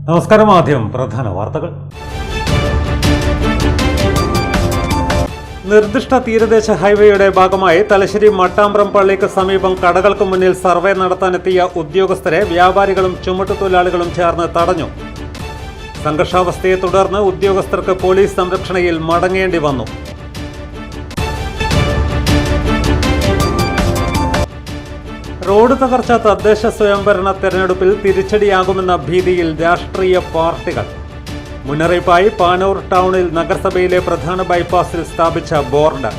നമസ്കാരം. ആദ്യം പ്രധാന വാർത്തകൾ. നിർദ്ദിഷ്ട തീരദേശ ഹൈവേയുടെ ഭാഗമായി തലശ്ശേരി മട്ടാമ്പ്രം പള്ളിക്ക് സമീപം കടകൾക്ക് മുന്നിൽ സർവേ നടത്താനെത്തിയ ഉദ്യോഗസ്ഥരെ വ്യാപാരികളും ചുമട്ടുതൊഴിലാളികളും ചേർന്ന് തടഞ്ഞു. സംഘർഷാവസ്ഥയെ തുടർന്ന് ഉദ്യോഗസ്ഥർക്ക് പോലീസ് സംരക്ഷണയിൽ മടങ്ങേണ്ടി വന്നു. റോഡ് തകർച്ച തദ്ദേശ സ്വയംഭരണ തെരഞ്ഞെടുപ്പിൽ തിരിച്ചടിയാകുമെന്ന ഭീതിയിൽ രാഷ്ട്രീയ പാർട്ടികൾ. മുന്നറിയിപ്പായി പാനൂർ ടൗണിൽ നഗരസഭയിലെ പ്രധാന ബൈപ്പാസിൽ സ്ഥാപിച്ച ബോർഡ്.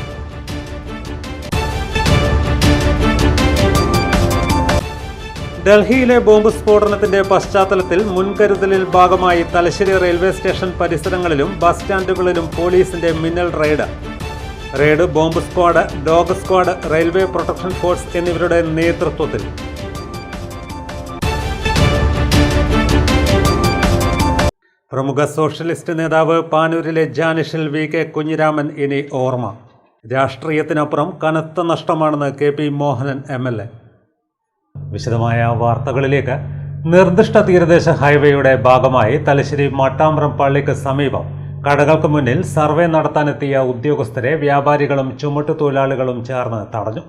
ഡൽഹിയിലെ ബോംബ് സ്ഫോടനത്തിന്റെ പശ്ചാത്തലത്തിൽ മുൻകരുതലിൽ ഭാഗമായി തലശ്ശേരി റെയിൽവേ സ്റ്റേഷൻ പരിസരങ്ങളിലും ബസ് സ്റ്റാൻഡുകളിലും പോലീസിന്റെ മിന്നൽ raid bomb squad, dog squad, railway protection force എന്നിവരുടെ നേതൃത്വത്തിൽ. പ്രമുഖ സോഷ്യലിസ്റ്റ് നേതാവ് പാനൂരിലെ ജാനിഷിൽ VK കുഞ്ഞിരാമൻ ഇനി ഓർമ്മ. രാഷ്ട്രീയത്തിനപ്പുറം കനത്ത നഷ്ടമാണെന്ന് KP മോഹനൻ MLA. വിശദമായ വാർത്തകളിലേക്ക്. നിർദ്ദിഷ്ട തീരദേശ ഹൈവേയുടെ ഭാഗമായി തലശ്ശേരി മട്ടാമ്പ്രം പള്ളിക്ക് സമീപം കടകൾക്ക് മുന്നിൽ സർവേ നടത്താനെത്തിയ ഉദ്യോഗസ്ഥരെ വ്യാപാരികളും ചുമട്ടുതൊഴിലാളികളും ചേർന്ന് തടഞ്ഞു.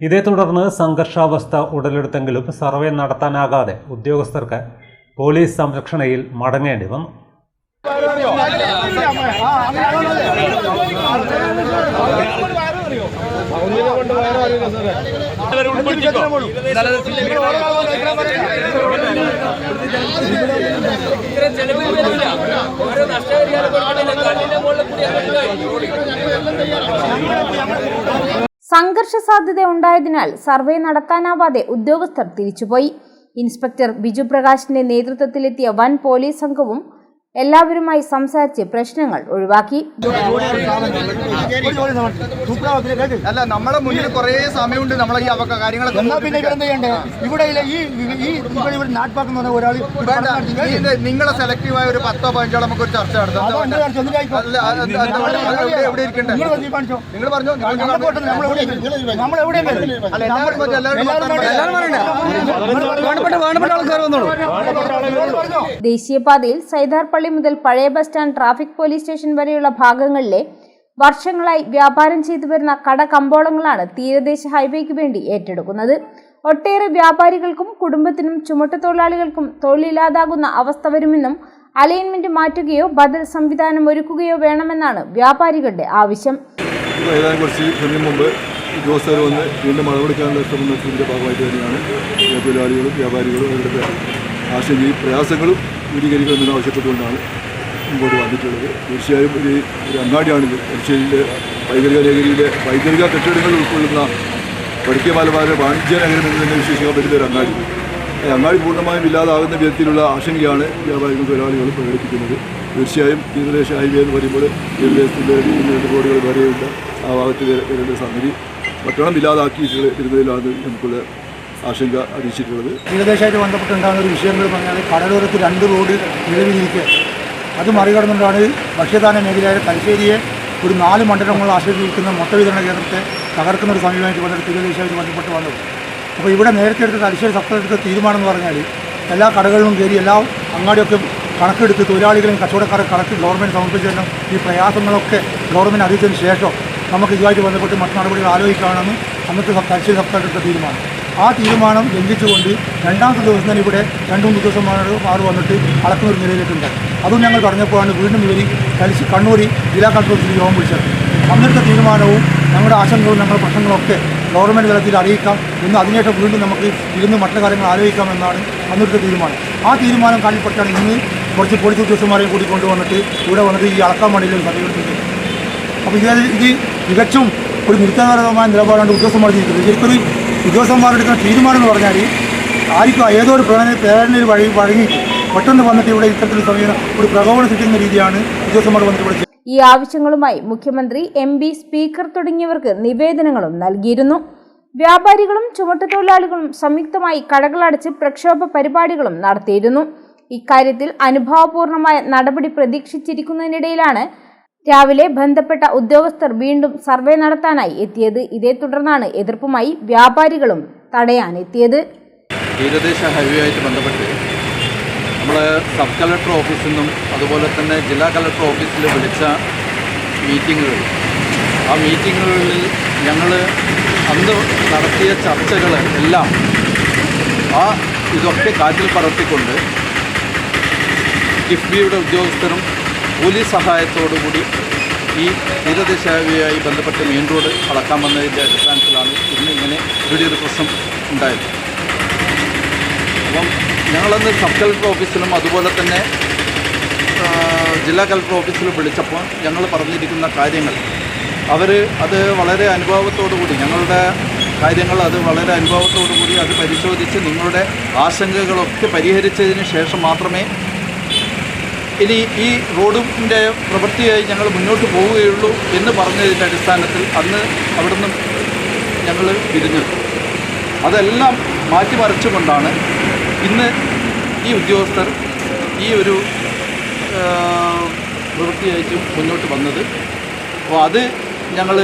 ഇതേ തുടർന്ന് സംഘർഷാവസ്ഥ ഉടലെടുത്തെങ്കിലും സർവേ നടത്താനാകാതെ ഉദ്യോഗസ്ഥർക്ക് പോലീസ് സംരക്ഷണയിൽ മടങ്ങേണ്ടി വന്നു. സംഘർഷ സാധ്യത ഉണ്ടായതിനാൽ സർവേ നടത്താനാവാതെ ഉദ്യോഗസ്ഥർ തിരിച്ചുപോയി. ഇൻസ്പെക്ടർ ബിജു പ്രകാശിന്റെ നേതൃത്വത്തിലെത്തിയ വൻ പോലീസ് സംഘവും എല്ലാവരുമായി സംസാരിച്ച് പ്രശ്നങ്ങൾ ഒഴിവാക്കി. അല്ല, നമ്മളെ മുന്നിൽ കുറേ സമയമുണ്ട്. നമ്മളെ ഈ കാര്യങ്ങളൊക്കെ നിങ്ങളെ സെലക്റ്റീവായ ഒരു 10-15 നമുക്ക് ഒരു ചർച്ച നടത്താം. എവിടെ ഇരിക്കണ്ടേ നിങ്ങൾ പറഞ്ഞു. ദേശീയപാതയിൽ സൈതാർപള്ളി മുതൽ പഴയ bus stand, traffic police station വരെയുള്ള ഭാഗങ്ങളിലെ വർഷങ്ങളായി വ്യാപാരം ചെയ്തു വരുന്ന കടകമ്പോളങ്ങളാണ് തീരദേശ ഹൈവേക്ക് വേണ്ടി ഏറ്റെടുക്കുന്നത്. ഒട്ടേറെ വ്യാപാരികൾക്കും കുടുംബത്തിനും ചുമട്ടുതൊഴിലാളികൾക്കും തൊഴിലില്ലാതാകുന്ന അവസ്ഥ വരുമെന്നും അലൈൻമെന്റ് മാറ്റുകയോ ബദൽ സംവിധാനം ഒരുക്കുകയോ വേണമെന്നാണ് വ്യാപാരികളുടെ ആവശ്യം. ഉദ്യോഗസ്ഥർ വന്ന് വീണ്ടും അളവെടുക്കാനുള്ള ശ്രമത്തിന്റെ ഭാഗമായിട്ട് തന്നെയാണ് തൊഴിലാളികളും വ്യാപാരികളും അവരുടെ ആശങ്കയും പ്രയാസങ്ങളും ദൂരീകരിക്കണമെന്ന് ആവശ്യപ്പെട്ടുകൊണ്ടാണ് മുമ്പോട്ട് വന്നിട്ടുള്ളത്. തീർച്ചയായും ഒരു അങ്ങാടിയാണിത്. തലശ്ശേരിയിലെ വൈദ്യുതിക കെട്ടിടങ്ങൾ ഉൾക്കൊള്ളുന്ന വടക്കേ മലബാർ വാണിജ്യ നഗരം എന്ന് തന്നെ വിശേഷിക്കാൻ പറ്റുന്ന ഒരു അങ്ങാടി. അങ്ങാടി പൂർണ്ണമായും ഇല്ലാതാകുന്ന വിധത്തിലുള്ള ആശങ്കയാണ് വ്യാപാരികളും തൊഴിലാളികളും പ്രകടിപ്പിക്കുന്നത്. തീർച്ചയായും തീരദേശ ഹൈവേ എന്ന് പറയുമ്പോൾ തീരദേശത്തിൻ്റെ റോഡുകൾ വരെയുണ്ട്. ആ ഭാഗത്ത് വരേണ്ട സംഗതി പട്ടണം ഇല്ലാതാക്കിയിട്ടുള്ള ഇരുന്നതിലാണ് നമുക്കുള്ള ആശങ്ക അറിയിച്ചിട്ടുള്ളത്. തീരദേശമായിട്ട് ബന്ധപ്പെട്ടുണ്ടാകുന്ന ഒരു വിഷയങ്ങൾ പറഞ്ഞാൽ കടലോരത്ത് 2 റോഡ് നിലവിലിരിക്കുക. അത് മറികടന്നുകൊണ്ടാണ് ഭക്ഷ്യധാന മേഖലയായ തലശ്ശേരിയെ ഒരു 4 മണ്ഡലങ്ങൾ ആശ്രയിച്ചിരിക്കുന്ന മൊത്തവിതരണ കേന്ദ്രത്തെ തകർക്കുന്ന ഒരു സമീപമായിട്ട് ബന്ധപ്പെട്ട് തീരദേശമായിട്ട് ബന്ധപ്പെട്ട് വന്നത്. അപ്പോൾ ഇവിടെ നേരത്തെ എടുത്ത തലശ്ശേരി സപ്തമെടുത്ത തീരുമാനം എന്ന് പറഞ്ഞാൽ എല്ലാ കടകളിലും കയറി എല്ലാ അങ്ങാടിയൊക്കെ കണക്കെടുത്ത് തൊഴിലാളികളെയും കച്ചവടക്കാരെ കണക്ക് ഗവൺമെൻറ് സമർപ്പിച്ചെല്ലാം ഈ പ്രയാസങ്ങളൊക്കെ ഗവൺമെൻറ് അറിയിച്ചതിന് ശേഷം നമുക്ക് ഇതുമായിട്ട് ബന്ധപ്പെട്ട് മറ്റു നടപടികൾ ആലോചിക്കാനാണ് അന്നത്തെ തലശ്ശേരി സപ്തമെടുത്ത തീരുമാനം. ആ തീരുമാനം ലംഘിച്ചുകൊണ്ട് രണ്ടാമത്തെ ദിവസം തന്നെ ഇവിടെ 2-3 ദിവസമാർ വന്നിട്ട് അളക്കുന്ന ഒരു നിലയിലേക്കുണ്ട്. അതും ഞങ്ങൾ പറഞ്ഞപ്പോഴാണ് വീണ്ടും കണ്ണൂർ ജില്ലാ കളക്ടർ യോഗം വിളിച്ചത്. അന്നത്തെ തീരുമാനവും ഞങ്ങളുടെ ആശങ്കകളും ഞങ്ങളുടെ പ്രശ്നങ്ങളൊക്കെ ഗവൺമെൻറ് തലത്തിൽ അറിയിക്കാം എന്ന് അതിനുശേഷം വീണ്ടും നമുക്ക് ഇരുന്ന് മറ്റു കാര്യങ്ങൾ ആലോചിക്കാമെന്നാണ് അന്നത്തെ തീരുമാനം. ആ തീരുമാനം കാണിപ്പെട്ടാണ് ഇന്ന് കുറച്ച് പോലീസ് ഉദ്യോഗസ്ഥന്മാരെയും കൂടി കൊണ്ടുവന്നിട്ട് ഇവിടെ വന്നിട്ട് ഈ അളക്കാൻ വേണ്ടിയിലും സമീപിച്ചത്. അപ്പോൾ ഇത് തികച്ചും ഒരു നിരുത്തരപരമായ നിലപാടാണ് ഉദ്യോഗസ്ഥന്മാർ ചെയ്തിട്ടുള്ളത്. ശരിക്കൊരു ഉദ്യോഗസ്ഥന്മാരെടുക്കുന്ന തീരുമാനം എന്ന് പറഞ്ഞാൽ ആർക്കും ഏതോ ഒരു പ്രേരണയിൽ വഴങ്ങിയിട്ട് പെട്ടെന്ന് വന്നിട്ട് ഇവിടെ ഇത്തരത്തിൽ സമീപനം ഒരു പ്രകോപനം സൃഷ്ടിക്കുന്ന രീതിയാണ് ഉദ്യോഗസ്ഥന്മാർ വന്നിട്ട് ഇവിടെ. ഈ ആവശ്യങ്ങളുമായി മുഖ്യമന്ത്രി, MP, സ്പീക്കർ തുടങ്ങിയവർക്ക് നിവേദനങ്ങളും നൽകിയിരുന്നു. വ്യാപാരികളും ചുമട്ടുതൊഴിലാളികളും സംയുക്തമായി കടകളടച്ച് പ്രക്ഷോഭ പരിപാടികളും നടത്തിയിരുന്നു. ഇക്കാര്യത്തിൽ അനുഭാവപൂർണമായ നടപടി പ്രതീക്ഷിച്ചിരിക്കുന്നതിനിടയിലാണ് രാവിലെ ബന്ധപ്പെട്ട ഉദ്യോഗസ്ഥർ വീണ്ടും സർവേ നടത്താനായി എത്തിയത്. ഇതേ തുടർന്നാണ് എതിർപ്പുമായി വ്യാപാരികളും തടയാനെത്തിയത്. തീരദേശ ഹൈവേ ആയിട്ട് ബന്ധപ്പെട്ട് നമ്മൾ സബ് കളക്ടർ ഓഫീസിൽ നിന്നും അതുപോലെ തന്നെ ജില്ലാ കളക്ടർ ഓഫീസിൽ വിളിച്ച മീറ്റിങ്ങുകൾ, ആ മീറ്റിങ്ങുകളിൽ ഞങ്ങൾ അന്ന് നടത്തിയ ചർച്ചകൾ എല്ലാം ഇതൊക്കെ കാറ്റിൽ പറത്തിക്കൊണ്ട് കിഫ്ബിയുടെ ഉദ്യോഗസ്ഥരും പോലീസ് സഹായത്തോടുകൂടി ഈ തീരദേശ ഹൈവേയുമായി ബന്ധപ്പെട്ട് മെയിൻ റോഡ് അളക്കാൻ വന്നതിൻ്റെ അടിസ്ഥാനത്തിലാണ് ഇന്ന് ഇങ്ങനെ വലിയൊരു പ്രശ്നം ഉണ്ടായത്. അപ്പം ഞങ്ങളന്ന് സബ് കളക്ടർ ഓഫീസിലും അതുപോലെ തന്നെ ജില്ലാ കളക്ടർ ഓഫീസിലും വിളിച്ചപ്പോൾ ഞങ്ങൾ പറഞ്ഞിരിക്കുന്ന കാര്യങ്ങൾ അത് വളരെ അനുഭവത്തോടുകൂടി ഞങ്ങളുടെ കാര്യങ്ങൾ അത് വളരെ അനുഭവത്തോടുകൂടി അത് പരിശോധിച്ച് നിങ്ങളുടെ ആശങ്കകളൊക്കെ പരിഹരിച്ചതിന് ശേഷം മാത്രമേ ഇനി ഈ റോഡിൻ്റെ പ്രവൃത്തിയായി ഞങ്ങൾ മുന്നോട്ട് പോവുകയുള്ളൂ എന്ന് പറഞ്ഞതിൻ്റെ അടിസ്ഥാനത്തിൽ അന്ന് അവിടുന്ന് ഞങ്ങൾ പിരിഞ്ഞത്. അതെല്ലാം മാറ്റിമറിച്ചുകൊണ്ടാണ് ഇന്ന് ഈ ഉദ്യോഗസ്ഥർ ഈ ഒരു പ്രവൃത്തിയായിട്ടും മുന്നോട്ട് വന്നത്. അപ്പോൾ അത് ഞങ്ങൾ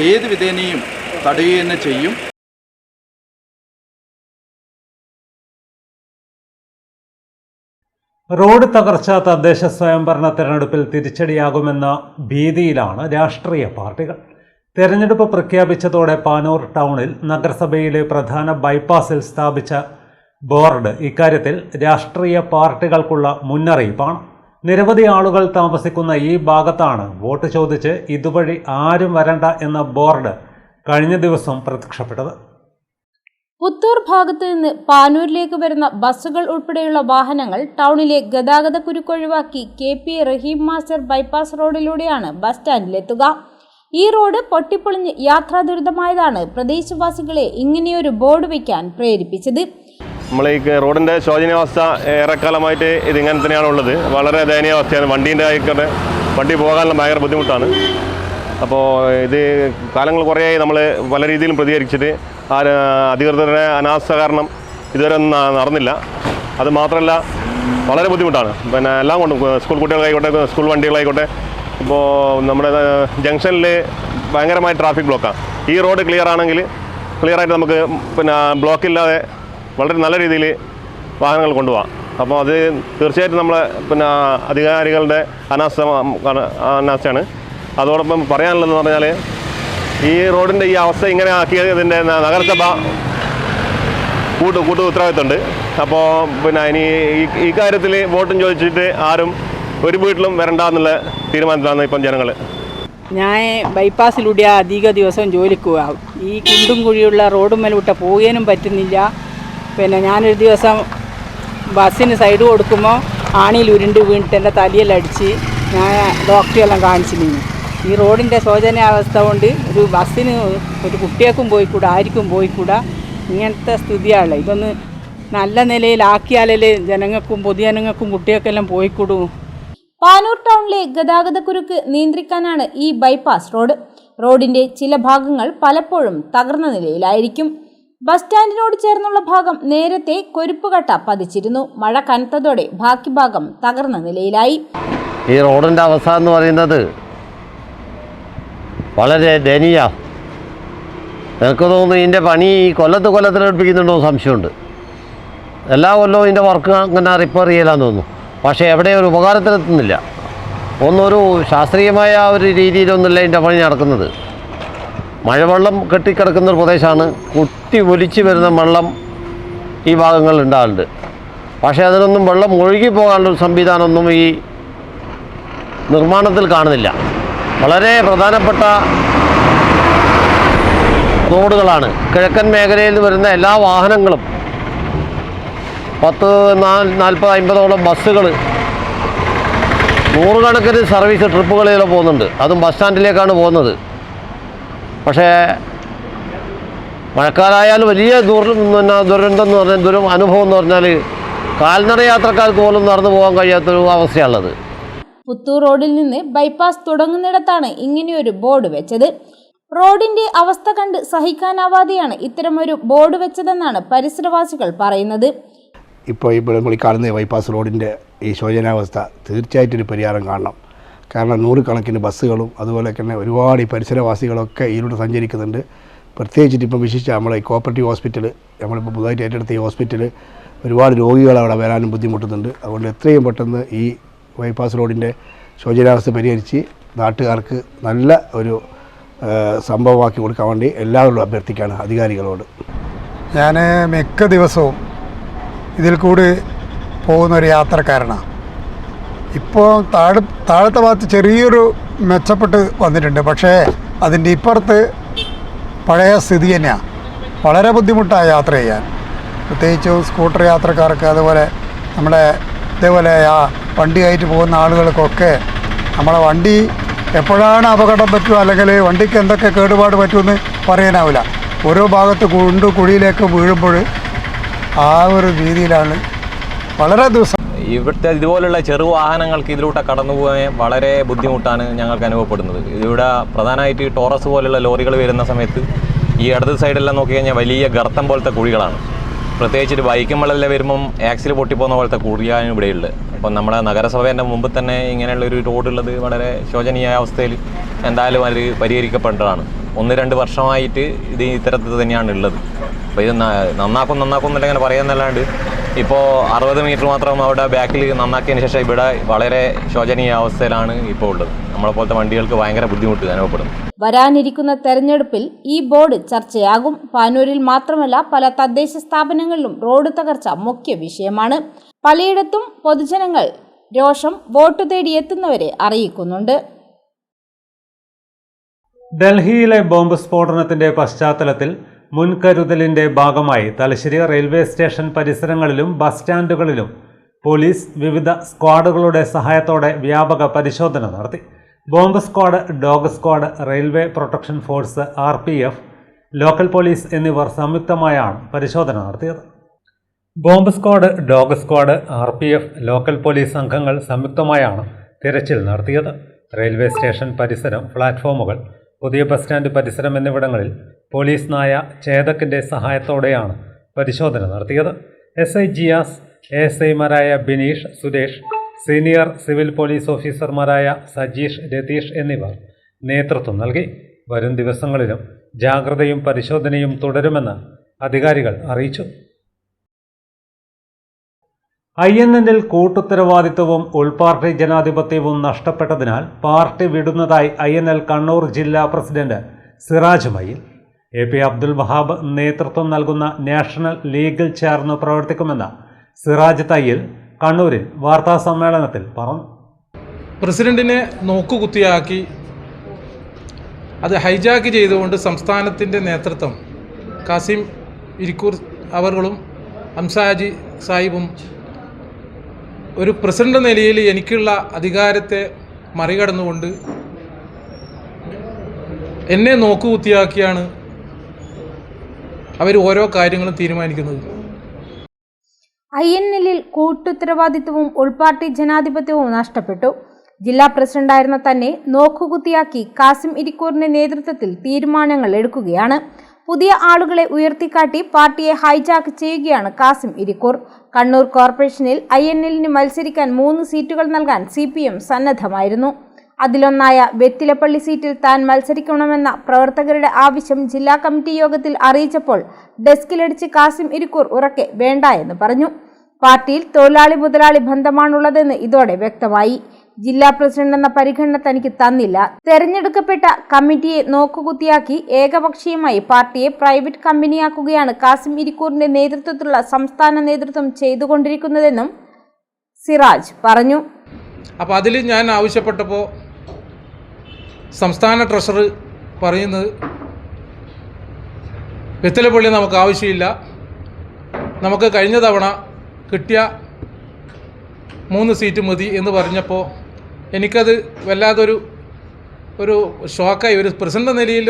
ഏത് വിധേനയും തടയുക തന്നെ ചെയ്യും. റോഡ് തകർച്ച തദ്ദേശ സ്വയംഭരണ തെരഞ്ഞെടുപ്പിൽ തിരിച്ചടിയാകുമെന്ന ഭീതിയിലാണ് രാഷ്ട്രീയ പാർട്ടികൾ. തെരഞ്ഞെടുപ്പ് പ്രഖ്യാപിച്ചതോടെ പാനൂർ ടൗണിൽ നഗരസഭയിലെ പ്രധാന ബൈപ്പാസിൽ സ്ഥാപിച്ച ബോർഡ് ഇക്കാര്യത്തിൽ രാഷ്ട്രീയ പാർട്ടികൾക്കുള്ള മുന്നറിയിപ്പാണ്. നിരവധി ആളുകൾ താമസിക്കുന്ന ഈ ഭാഗത്താണ് വോട്ട് ചോദിച്ച് ഇതുവഴി ആരും വരണ്ട എന്ന ബോർഡ് കഴിഞ്ഞ ദിവസം പ്രത്യക്ഷപ്പെട്ടത്. പുത്തൂർ ഭാഗത്ത് നിന്ന് പാനൂരിലേക്ക് വരുന്ന ബസ്സുകൾ ഉൾപ്പെടെയുള്ള വാഹനങ്ങൾ ടൗണിലെ ഗതാഗത കുരുക്കൊഴിവാക്കി KP റഹീം മാസ്റ്റർ ബൈപ്പാസ് റോഡിലൂടെയാണ് ബസ് സ്റ്റാൻഡിലെത്തുക. ഈ റോഡ് പൊട്ടിപ്പൊളിഞ്ഞ് യാത്രാ ദുരിതമായതാണ് പ്രദേശവാസികളെ ഇങ്ങനെയൊരു ബോർഡ് വയ്ക്കാൻ പ്രേരിപ്പിച്ചത്. നമ്മൾ ഈ റോഡിൻ്റെ ശോചനീയാവസ്ഥ ഏറെക്കാലമായിട്ട് ഇതിങ്ങനെ തന്നെയാണുള്ളത്. വളരെ ദയനീയാവസ്ഥയാണ്. വണ്ടി പോകാനുള്ള ഭയങ്കര ബുദ്ധിമുട്ടാണ്. അപ്പോൾ ഇത് കാലങ്ങൾ കുറേയായി നമ്മൾ പല രീതിയിലും പ്രതികരിച്ചിട്ട് അധികൃതരുടെ അനാസ്ഥ കാരണം ഇതുവരെ ഒന്നും നടന്നില്ല. അത് മാത്രമല്ല വളരെ ബുദ്ധിമുട്ടാണ്. പിന്നെ എല്ലാം കൊണ്ടും സ്കൂൾ കുട്ടികളായിക്കോട്ടെ, സ്കൂൾ വണ്ടികളായിക്കോട്ടെ. ഇപ്പോൾ നമ്മുടെ ജംഗ്ഷനിൽ ഭയങ്കരമായ ട്രാഫിക് ബ്ലോക്കാണ്. ഈ റോഡ് ക്ലിയറായിട്ട് നമുക്ക് പിന്നെ ബ്ലോക്കില്ലാതെ വളരെ നല്ല രീതിയിൽ വാഹനങ്ങൾ കൊണ്ടുപോകാം. അപ്പോൾ അത് തീർച്ചയായിട്ടും നമ്മളെ പിന്നെ അധികാരികളുടെ അനാസ്ഥയാണ്. അതോടൊപ്പം പറയാനുള്ളതെന്ന് പറഞ്ഞാൽ ഈ റോഡിൻ്റെ ഈ അവസ്ഥ ഇങ്ങനെ ആക്കിയതിൻ്റെ നഗരസഭ കൂട്ടു ഉത്തരവാദിത്തമുണ്ട്. അപ്പോൾ പിന്നെ ഇനി ഈ കാര്യത്തിൽ വോട്ടും ചോദിച്ചിട്ട് ആരും ഒരു വീട്ടിലും വരണ്ട എന്നുള്ള തീരുമാനത്തിലാണ് ഇപ്പം ജനങ്ങൾ. ഞാൻ ബൈപ്പാസിലൂടെ അധിക ദിവസവും ജോലിക്ക് പോകാം. ഈ കുണ്ടും കുഴിയുള്ള റോഡുമ്മലൂട്ട പോകാനും പറ്റുന്നില്ല. പിന്നെ ഞാനൊരു ദിവസം ബസ്സിന് സൈഡ് കൊടുക്കുമ്പോൾ ആണിയിൽ ഉരുണ്ട് വീണിട്ട് എൻ്റെ തലയെല്ലാം അടിച്ച് ഞാൻ ഡോക്ടറെല്ലാം കാണിച്ചിരുന്നു. ഈ റോഡിൻ്റെ ശോചനീയാവസ്ഥ കൊണ്ട് ഒരു ബസ്സിന് ഒരു കുട്ടികൾക്കും പോയിക്കൂടാ, ആർക്കും പോയിക്കൂടാ. ഇങ്ങനത്തെ സ്ഥിതിയാണ്. ഇതൊന്ന് നല്ല നിലയിലാക്കിയാലേ ജനങ്ങൾക്കും പൊതുജനങ്ങൾക്കും കുട്ടികൾക്കെല്ലാം പോയിക്കൂടും. പാനൂർ ടൗണിലെ ഗതാഗത കുരുക്ക് നിയന്ത്രിക്കാനാണ് ഈ ബൈപ്പാസ് റോഡ്. റോഡിന്റെ ചില ഭാഗങ്ങൾ പലപ്പോഴും തകർന്ന നിലയിലായിരിക്കും. ബസ് സ്റ്റാൻഡിനോട് ചേർന്നുള്ള ഭാഗം നേരത്തെ കൊരുപ്പുകട്ട പതിച്ചിരുന്നു. മഴ കനത്തതോടെ ബാക്കി ഭാഗം തകർന്ന നിലയിലായി. ഈ റോഡിൻ്റെ അവസ്ഥ എന്ന് പറയുന്നത് വളരെ ദയനീയ. എനിക്ക് തോന്നുന്നു ഇതിൻ്റെ പണി കൊല്ലത്തിലെടുപ്പിക്കുന്നുണ്ടോ സംശയമുണ്ട്. എല്ലാ കൊല്ലവും ഇതിൻ്റെ വർക്ക് അങ്ങനെ റിപ്പയർ ചെയ്യലാന്ന് തോന്നുന്നു. പക്ഷേ എവിടെ ഒരു ഉപകാരത്തിലെത്തുന്നില്ല. ഒന്നൊരു ശാസ്ത്രീയമായ ഒരു രീതിയിലൊന്നുമില്ല ഇതിൻ്റെ പണി നടക്കുന്നത്. മഴവെള്ളം കെട്ടിക്കിടക്കുന്നൊരു പ്രദേശമാണ്. കുത്തി ഒലിച്ച് വരുന്ന വെള്ളം ഈ ഭാഗങ്ങളിൽ ഉണ്ടാകുന്നുണ്ട്. പക്ഷേ അതിനൊന്നും വെള്ളം ഒഴുകി പോകാനുള്ളൊരു സംവിധാനമൊന്നും ഈ നിർമ്മാണത്തിൽ കാണുന്നില്ല. വളരെ പ്രധാനപ്പെട്ട റോഡുകളാണ്. കിഴക്കൻ മേഖലയിൽ വരുന്ന എല്ലാ വാഹനങ്ങളും 40-50 ബസ്സുകൾ നൂറുകണക്കിന് സർവീസ് ട്രിപ്പുകളിൽ പോകുന്നുണ്ട്. അതും ബസ് സ്റ്റാൻഡിലേക്കാണ് പോകുന്നത്. പക്ഷേ മഴക്കാലമായാൽ വലിയ ദുരന്തം എന്ന് പറഞ്ഞാൽ അനുഭവം എന്ന് പറഞ്ഞാൽ കാൽനട യാത്രക്കാർക്ക് പോലും നടന്നു പോകാൻ കഴിയാത്തൊരു അവസ്ഥയാണുള്ളത്. പുത്തൂർ റോഡിൽ നിന്ന് ബൈപ്പാസ് തുടങ്ങുന്നിടത്താണ് ഇങ്ങനെയൊരു ബോർഡ് വെച്ചത്. റോഡിന്റെ അവസ്ഥ കണ്ട് സഹിക്കാനാവാതെയാണ് ഇത്തരമൊരു ബോർഡ് വെച്ചതെന്നാണ് പരിസരവാസികൾ പറയുന്നത്. ഇപ്പോൾ നമ്മൾ കാണുന്ന ബൈപ്പാസ് റോഡിൻ്റെ ഈ ശോചനാവസ്ഥ തീർച്ചയായിട്ടും ഒരു പരിഹാരം കാണണം. കാരണം നൂറുകണക്കിന് ബസ്സുകളും അതുപോലെ തന്നെ ഒരുപാട് ഈ പരിസരവാസികളൊക്കെ ഇതിലൂടെ സഞ്ചരിക്കുന്നുണ്ട്. പ്രത്യേകിച്ചിട്ട് ഇപ്പം വിശിഷ്ട നമ്മളെ ഈ കോപ്പറേറ്റീവ് ഹോസ്പിറ്റൽ, നമ്മളിപ്പോൾ പുതുതായിട്ട് ഏറ്റെടുത്ത ഈ ഹോസ്പിറ്റൽ ഒരുപാട് രോഗികൾ അവിടെ വരാനും ബുദ്ധിമുട്ടുന്നുണ്ട്. അതുകൊണ്ട് എത്രയും പെട്ടെന്ന് ഈ ബൈപ്പാസ് റോഡിൻ്റെ ശോചനീയാവസ്ഥ പരിഹരിച്ച് നാട്ടുകാർക്ക് നല്ല ഒരു സംഭവമാക്കി കൊടുക്കാൻ വേണ്ടി എല്ലാവരോടും അഭ്യർത്ഥിക്കുകയാണ് അധികാരികളോട്. ഞാൻ മിക്ക ദിവസവും ഇതിൽ കൂടി പോകുന്നൊരു യാത്രക്കാരനാണ്. ഇപ്പോൾ താഴത്തെ ഭാഗത്ത് ചെറിയൊരു മെച്ചപ്പെട്ട് വന്നിട്ടുണ്ട്. പക്ഷേ അതിൻ്റെ ഇപ്പുറത്ത് പഴയ സ്ഥിതി തന്നെയാണ്. വളരെ ബുദ്ധിമുട്ടാണ് യാത്ര ചെയ്യാൻ, പ്രത്യേകിച്ചും സ്കൂട്ടർ യാത്രക്കാർക്ക്, അതുപോലെ നമ്മുടെ ഇതേപോലെ വണ്ടിയായിട്ട് പോകുന്ന ആളുകൾക്കൊക്കെ നമ്മളെ വണ്ടി എപ്പോഴാണ് അപകടം പറ്റുക അല്ലെങ്കിൽ വണ്ടിക്ക് എന്തൊക്കെ കേടുപാട് പറ്റുമെന്ന് പറയാനാവില്ല. ഓരോ ഭാഗത്ത് കുഴിയിലേക്ക് വീഴുമ്പോൾ ആ ഒരു രീതിയിലാണ് വളരെ ദിവസം. ഇവിടുത്തെ ഇതുപോലുള്ള ചെറുവാഹനങ്ങൾക്ക് ഇതിലൂടെ കടന്നു പോകാൻ വളരെ ബുദ്ധിമുട്ടാണ് ഞങ്ങൾക്ക് അനുഭവപ്പെടുന്നത്. ഇതിലൂടെ പ്രധാനമായിട്ട് ടോറസ് പോലുള്ള ലോറികൾ വരുന്ന സമയത്ത് ഈ ഇടത് സൈഡെല്ലാം നോക്കിക്കഴിഞ്ഞാൽ വലിയ ഗർത്തം പോലത്തെ കുഴികളാണ്. പ്രത്യേകിച്ചിട്ട് ബൈക്കുമ്പോഴെല്ലാം വരുമ്പം ആക്സിൽ പൊട്ടിപ്പോകുന്ന പോലത്തെ കുഴിയാണ് ഇവിടെയുള്ളത്. അപ്പം നമ്മുടെ നഗരസഭേൻ്റെ മുമ്പ് തന്നെ ഇങ്ങനെയുള്ളൊരു റോഡുള്ളത് വളരെ ശോചനീയ അവസ്ഥയിൽ എന്തായാലും അത് പരിഹരിക്കപ്പെട്ടതാണ്. 1-2 വർഷമായിട്ട് ഇത് ഇത്തരത്തിൽ തന്നെയാണ് ഉള്ളത്. അപ്പോൾ ഇത് നന്നാക്കും എന്നിട്ട് ഇങ്ങനെ പറയാമെന്നല്ലാണ്ട് ഇപ്പോൾ 60 മീറ്റർ മാത്രം അവിടെ ബാക്കിൽ നന്നാക്കിയതിന് ശേഷം ഇവിടെ വളരെ ശോചനീയ അവസ്ഥയിലാണ് ഇപ്പോൾ ഉള്ളത്. നമ്മളെപ്പോലത്തെ വണ്ടികൾക്ക് ഭയങ്കര ബുദ്ധിമുട്ട് അനുഭവപ്പെടുന്നു. വരാനിരിക്കുന്ന തെരഞ്ഞെടുപ്പിൽ ഈ ബോർഡ് ചർച്ചയാകും. പാനൂരിൽ മാത്രമല്ല പല തദ്ദേശ സ്ഥാപനങ്ങളിലും റോഡ് തകർച്ച മുഖ്യ വിഷയമാണ്. പലയിടത്തും പൊതുജനങ്ങൾ രോഷം വോട്ട് തേടി എത്തുന്നവരെ അറിയിക്കുന്നുണ്ട്. ഡൽഹിയിലെ ബോംബ് സ്ഫോടനത്തിന്റെ പശ്ചാത്തലത്തിൽ മുൻകരുതലിന്റെ ഭാഗമായി തലശ്ശേരി റെയിൽവേ സ്റ്റേഷൻ പരിസരങ്ങളിലും ബസ് സ്റ്റാൻഡുകളിലും പോലീസ് വിവിധ സ്ക്വാഡുകളുടെ സഹായത്തോടെ വ്യാപക പരിശോധന നടത്തി. Bomb squad, dog squad, railway protection force, RPF, local police എന്നിവർ സംയുക്തമായാണ് പരിശോധന നടത്തിയത്. Bomb squad, dog squad, RPF, local police സംഘങ്ങൾ സംയുക്തമായാണ് തിരച്ചിൽ നടത്തിയത്. റെയിൽവേ സ്റ്റേഷൻ പരിസരം, പ്ലാറ്റ്ഫോമുകൾ, പുതിയ ബസ് സ്റ്റാൻഡ് പരിസരം എന്നിവിടങ്ങളിൽ പോലീസ് നായ ചേതക്കിൻ്റെ സഹായത്തോടെയാണ് പരിശോധന നടത്തിയത്. SI ജിയാസ്, ASIമാരായ Bineesh, Suresh, senior civil police ഓഫീസർമാരായ സജീഷ്, രതീഷ് എന്നിവർ നേതൃത്വം നൽകി. വരും ദിവസങ്ങളിലും ജാഗ്രതയും പരിശോധനയും തുടരുമെന്ന് അധികാരികൾ അറിയിച്ചു. INL കൂട്ടുത്തരവാദിത്വവും ഉൾപാർട്ടി ജനാധിപത്യവും നഷ്ടപ്പെട്ടതിനാൽ പാർട്ടി വിടുന്നതായി INL കണ്ണൂർ ജില്ലാ പ്രസിഡന്റ് സിറാജ് മയിൽ. AP അബ്ദുൽ വഹാബ് നേതൃത്വം നൽകുന്ന നാഷണൽ ലീഗിൽ ചേർന്ന് പ്രവർത്തിക്കുമെന്ന് സിറാജ് തയ്യിൽ കണ്ണൂരിൽ വാർത്താസമ്മേളനത്തിൽ പറഞ്ഞു. പ്രസിഡന്റിനെ നോക്കുകുത്തിയാക്കി അത് ഹൈജാക്ക് ചെയ്തുകൊണ്ട് സംസ്ഥാനത്തിൻ്റെ നേതൃത്വം കാസിം ഇരിക്കൂർ അവர்களுം ഹംസാജി സാഹിബും ഒരു പ്രസിഡന്റ് നിലയിൽ എനിക്കുള്ള അധികാരത്തെ മറികടന്നുകൊണ്ട് എന്നെ നോക്കുകുത്തിയാക്കിയാണ് അവർ ഓരോ കാര്യങ്ങളും തീരുമാനിക്കുന്നത്. INLൽ കൂട്ടുത്തരവാദിത്വവും ഉൾപാർട്ടി ജനാധിപത്യവും നഷ്ടപ്പെട്ടു. ജില്ലാ പ്രസിഡന്റായിരുന്ന തന്നെ നോക്കുകുത്തിയാക്കി കാസിം ഇരിക്കൂറിന്റെ നേതൃത്വത്തിൽ തീരുമാനങ്ങൾ എടുക്കുകയാണ്. പുതിയ ആളുകളെ ഉയർത്തിക്കാട്ടി പാർട്ടിയെ ഹൈജാക്ക് ചെയ്യുകയാണ് കാസിം ഇരിക്കൂർ. കണ്ണൂർ കോർപ്പറേഷനിൽ INLന് മത്സരിക്കാൻ 3 സീറ്റുകൾ നൽകാൻ CPM സന്നദ്ധമായിരുന്നു. അതിലൊന്നായ വെത്തിലപ്പള്ളി സീറ്റിൽ താൻ മത്സരിക്കണമെന്ന പ്രവർത്തകരുടെ ആവശ്യം ജില്ലാ കമ്മിറ്റി യോഗത്തിൽ അറിയിച്ചപ്പോൾ ഡെസ്കിലടിച്ച് കാസിം ഇരിക്കൂർ ഉറക്കെ വേണ്ട എന്ന് പറഞ്ഞു. പാർട്ടിയിൽ തൊഴിലാളി മുതലാളി ബന്ധമാണുള്ളതെന്ന് ഇതോടെ വ്യക്തമായി. ജില്ലാ പ്രസിഡന്റ് എന്ന പരിഗണന തനിക്ക് തന്നില്ല. തെരഞ്ഞെടുക്കപ്പെട്ട കമ്മിറ്റിയെ നോക്കുകുത്തിയാക്കി ഏകപക്ഷീയമായി പാർട്ടിയെ പ്രൈവറ്റ് കമ്പനിയാക്കുകയാണ് കാസിം ഇരിക്കൂറിന്റെ നേതൃത്വത്തിലുള്ള സംസ്ഥാന നേതൃത്വം ചെയ്തുകൊണ്ടിരിക്കുന്നതെന്നും സിറാജ് പറഞ്ഞു. അപ്പോൾ അതിൽ ഞാൻ ആവശ്യപ്പെട്ടപ്പോൾ സംസ്ഥാന ട്രഷറർ പറയുന്നത് വെത്തിലപ്പള്ളി നമുക്ക് ആവശ്യമില്ല, നമുക്ക് കഴിഞ്ഞ തവണ കിട്ടിയ 3 സീറ്റ് മതി എന്ന് പറഞ്ഞപ്പോൾ എനിക്കത് വല്ലാതൊരു ഷോക്കായി. ഒരു പ്രസിഡന്റ് നിലയിൽ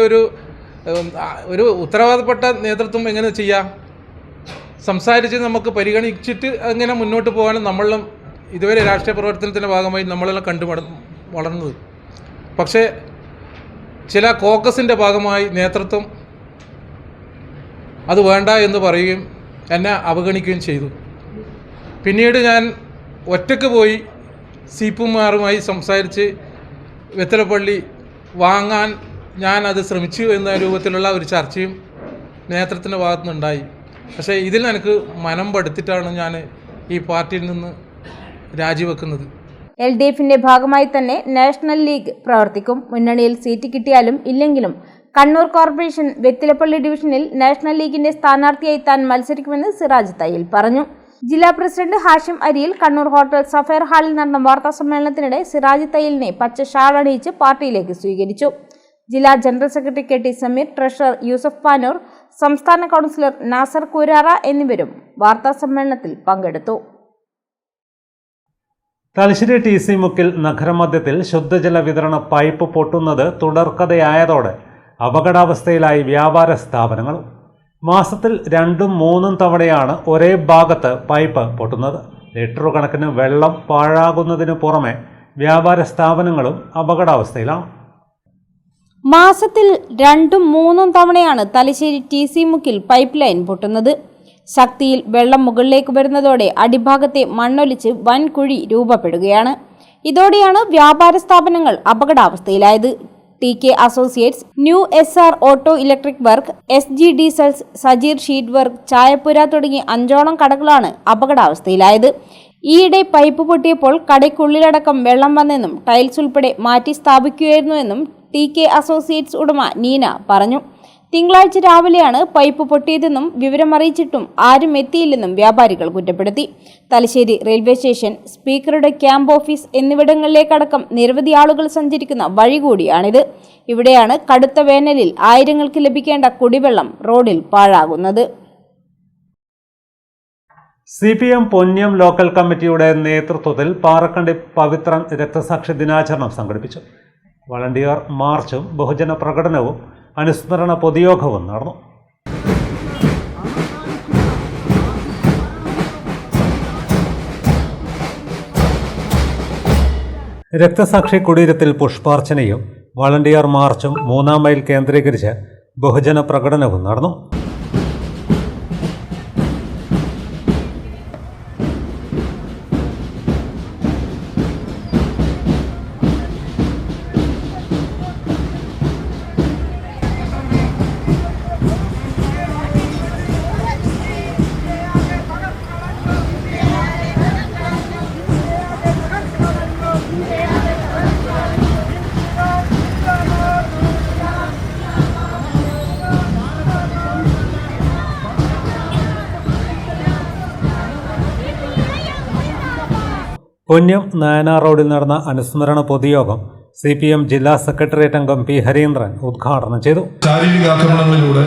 ഒരു ഉത്തരവാദപ്പെട്ട നേതൃത്വം എങ്ങനെ ചെയ്യാം, സംസാരിച്ച് നമുക്ക് പരിഗണിച്ചിട്ട് അങ്ങനെ മുന്നോട്ട് പോകാനും നമ്മളും ഇതുവരെ രാഷ്ട്രീയ പ്രവർത്തനത്തിൻ്റെ ഭാഗമായി നമ്മളെല്ലാം വളർന്നത്. പക്ഷേ ചില കോക്കസിൻ്റെ ഭാഗമായി നേതൃത്വം അത് വേണ്ട എന്ന് പറയുകയും എന്നെ അവഗണിക്കുകയും ചെയ്തു. പിന്നീട് ഞാൻ ഒറ്റയ്ക്ക് പോയി CPMമാരുമായി സംസാരിച്ച് വെത്തലപ്പള്ളി വാങ്ങാൻ ഞാനത് ശ്രമിച്ചു എന്ന രൂപത്തിലുള്ള ഒരു ചർച്ചയും നേതൃത്വത്തിൻ്റെ ഭാഗത്തുനിന്നുണ്ടായി. പക്ഷേ ഇതിൽ എനിക്ക് മനം പഠിത്തിട്ടാണ് ഞാൻ ഈ പാർട്ടിയിൽ നിന്ന് രാജിവെക്കുന്നത്. LDFിന്റെ ഭാഗമായി തന്നെ നാഷണൽ ലീഗ് പ്രവർത്തിക്കും. മുന്നണിയിൽ സീറ്റ് കിട്ടിയാലും ഇല്ലെങ്കിലും കണ്ണൂർ കോർപ്പറേഷൻ വെത്തിലപ്പള്ളി ഡിവിഷനിൽ നാഷണൽ ലീഗിന്റെ സ്ഥാനാർത്ഥിയായി താൻ മത്സരിക്കുമെന്ന് സിറാജ് തയ്യിൽ പറഞ്ഞു. ജില്ലാ പ്രസിഡന്റ് ഹാഷിം അരിയിൽ കണ്ണൂർ ഹോട്ടൽ സഫയർ ഹാളിൽ നടന്ന വാർത്താ സമ്മേളനത്തിനിടെ സിറാജ് തയ്യിലിനെ പച്ച ഷാൾ അണിയിച്ച് പാർട്ടിയിലേക്ക് സ്വീകരിച്ചു. ജില്ലാ general secretary KT Sameer, treasurer Yusuf Panoor, സംസ്ഥാന കൗൺസിലർ നാസർ കൂരാറ എന്നിവരും വാർത്താ സമ്മേളനത്തിൽ പങ്കെടുത്തു. തലശ്ശേരി TC മുക്കിൽ നഗരമധ്യത്തിൽ ശുദ്ധജല വിതരണ പൈപ്പ് പൊട്ടുന്നത് തുടർക്കഥയായതോടെ അപകടാവസ്ഥയിലായി വ്യാപാര സ്ഥാപനങ്ങൾ. മാസത്തിൽ 2-3 തവണയാണ് ഒരേ ഭാഗത്ത് പൈപ്പ് പൊട്ടുന്നത്. ലിറ്റർ കണക്കിന് വെള്ളം പാഴാകുന്നതിനു പുറമെ വ്യാപാര സ്ഥാപനങ്ങളും അപകടാവസ്ഥയിലാണ്. മാസത്തിൽ 2-3 തവണയാണ് തലശ്ശേരി TC മുക്കിൽ പൈപ്പ് ലൈൻ പൊട്ടുന്നത്. ശക്തിയിൽ വെള്ളം മുകളിലേക്ക് വരുന്നതോടെ അടിഭാഗത്തെ മണ്ണൊലിച്ച് വൻ കുഴി രൂപപ്പെടുകയാണ്. ഇതോടെയാണ് വ്യാപാര സ്ഥാപനങ്ങൾ അപകടാവസ്ഥയിലായത്. TK associates, new SR auto electric work, SG diesels, Sajeer sheet work, ചായപ്പുര തുടങ്ങി 5ഓളം കടകളാണ് അപകടാവസ്ഥയിലായത്. ഈയിടെ പൈപ്പ് പൊട്ടിയപ്പോൾ കടയ്ക്കുള്ളിലടക്കം വെള്ളം വന്നെന്നും ടൈൽസ് ഉൾപ്പെടെ മാറ്റി സ്ഥാപിക്കുകയായിരുന്നുവെന്നും TK അസോസിയേറ്റ്സ് ഉടമ നീന പറഞ്ഞു. തിങ്കളാഴ്ച രാവിലെയാണ് പൈപ്പ് പൊട്ടിയതെന്നും വിവരമറിയിച്ചിട്ടും ആരും എത്തിയില്ലെന്നും വ്യാപാരികൾ കുറ്റപ്പെടുത്തി. തലശ്ശേരി റെയിൽവേ സ്റ്റേഷൻ, സ്പീക്കറുടെ ക്യാമ്പ് ഓഫീസ് എന്നിവിടങ്ങളിലേക്കടക്കം നിരവധി ആളുകൾ സഞ്ചരിക്കുന്ന വഴി കൂടിയാണിത്. ഇവിടെയാണ് കടുത്ത വേനലിൽ ആയിരങ്ങൾക്ക് ലഭിക്കേണ്ട കുടിവെള്ളം റോഡിൽ പാഴാകുന്നത്. CPM പൊന്ന്യം ലോക്കൽ കമ്മിറ്റിയുടെ നേതൃത്വത്തിൽ പാറക്കണ്ടി പവിത്രൻ രക്തസാക്ഷി ദിനാചരണം സംഘടിപ്പിച്ചു. വളണ്ടിയർ മാർച്ചും ബഹുജന പ്രകടനവും അനുസ്മരണ പൊതുയോഗവും നടന്നു. രക്തസാക്ഷി കുടീരത്തിൽ പുഷ്പാർച്ചനയും വളണ്ടിയർ മാർച്ചും 3-ാം മൈൽ കേന്ദ്രീകരിച്ച് ബഹുജന പ്രകടനവും നടന്നു. പൊന്ന്യം നയനാർ റോഡിൽ നടന്ന അനുസ്മരണ പൊതുയോഗം CPM ജില്ലാ സെക്രട്ടേറിയറ്റ് അംഗം P. ഹരീന്ദ്രൻ ഉദ്ഘാടനം ചെയ്തു. ശാരീരിക ആക്രമണങ്ങളിലൂടെ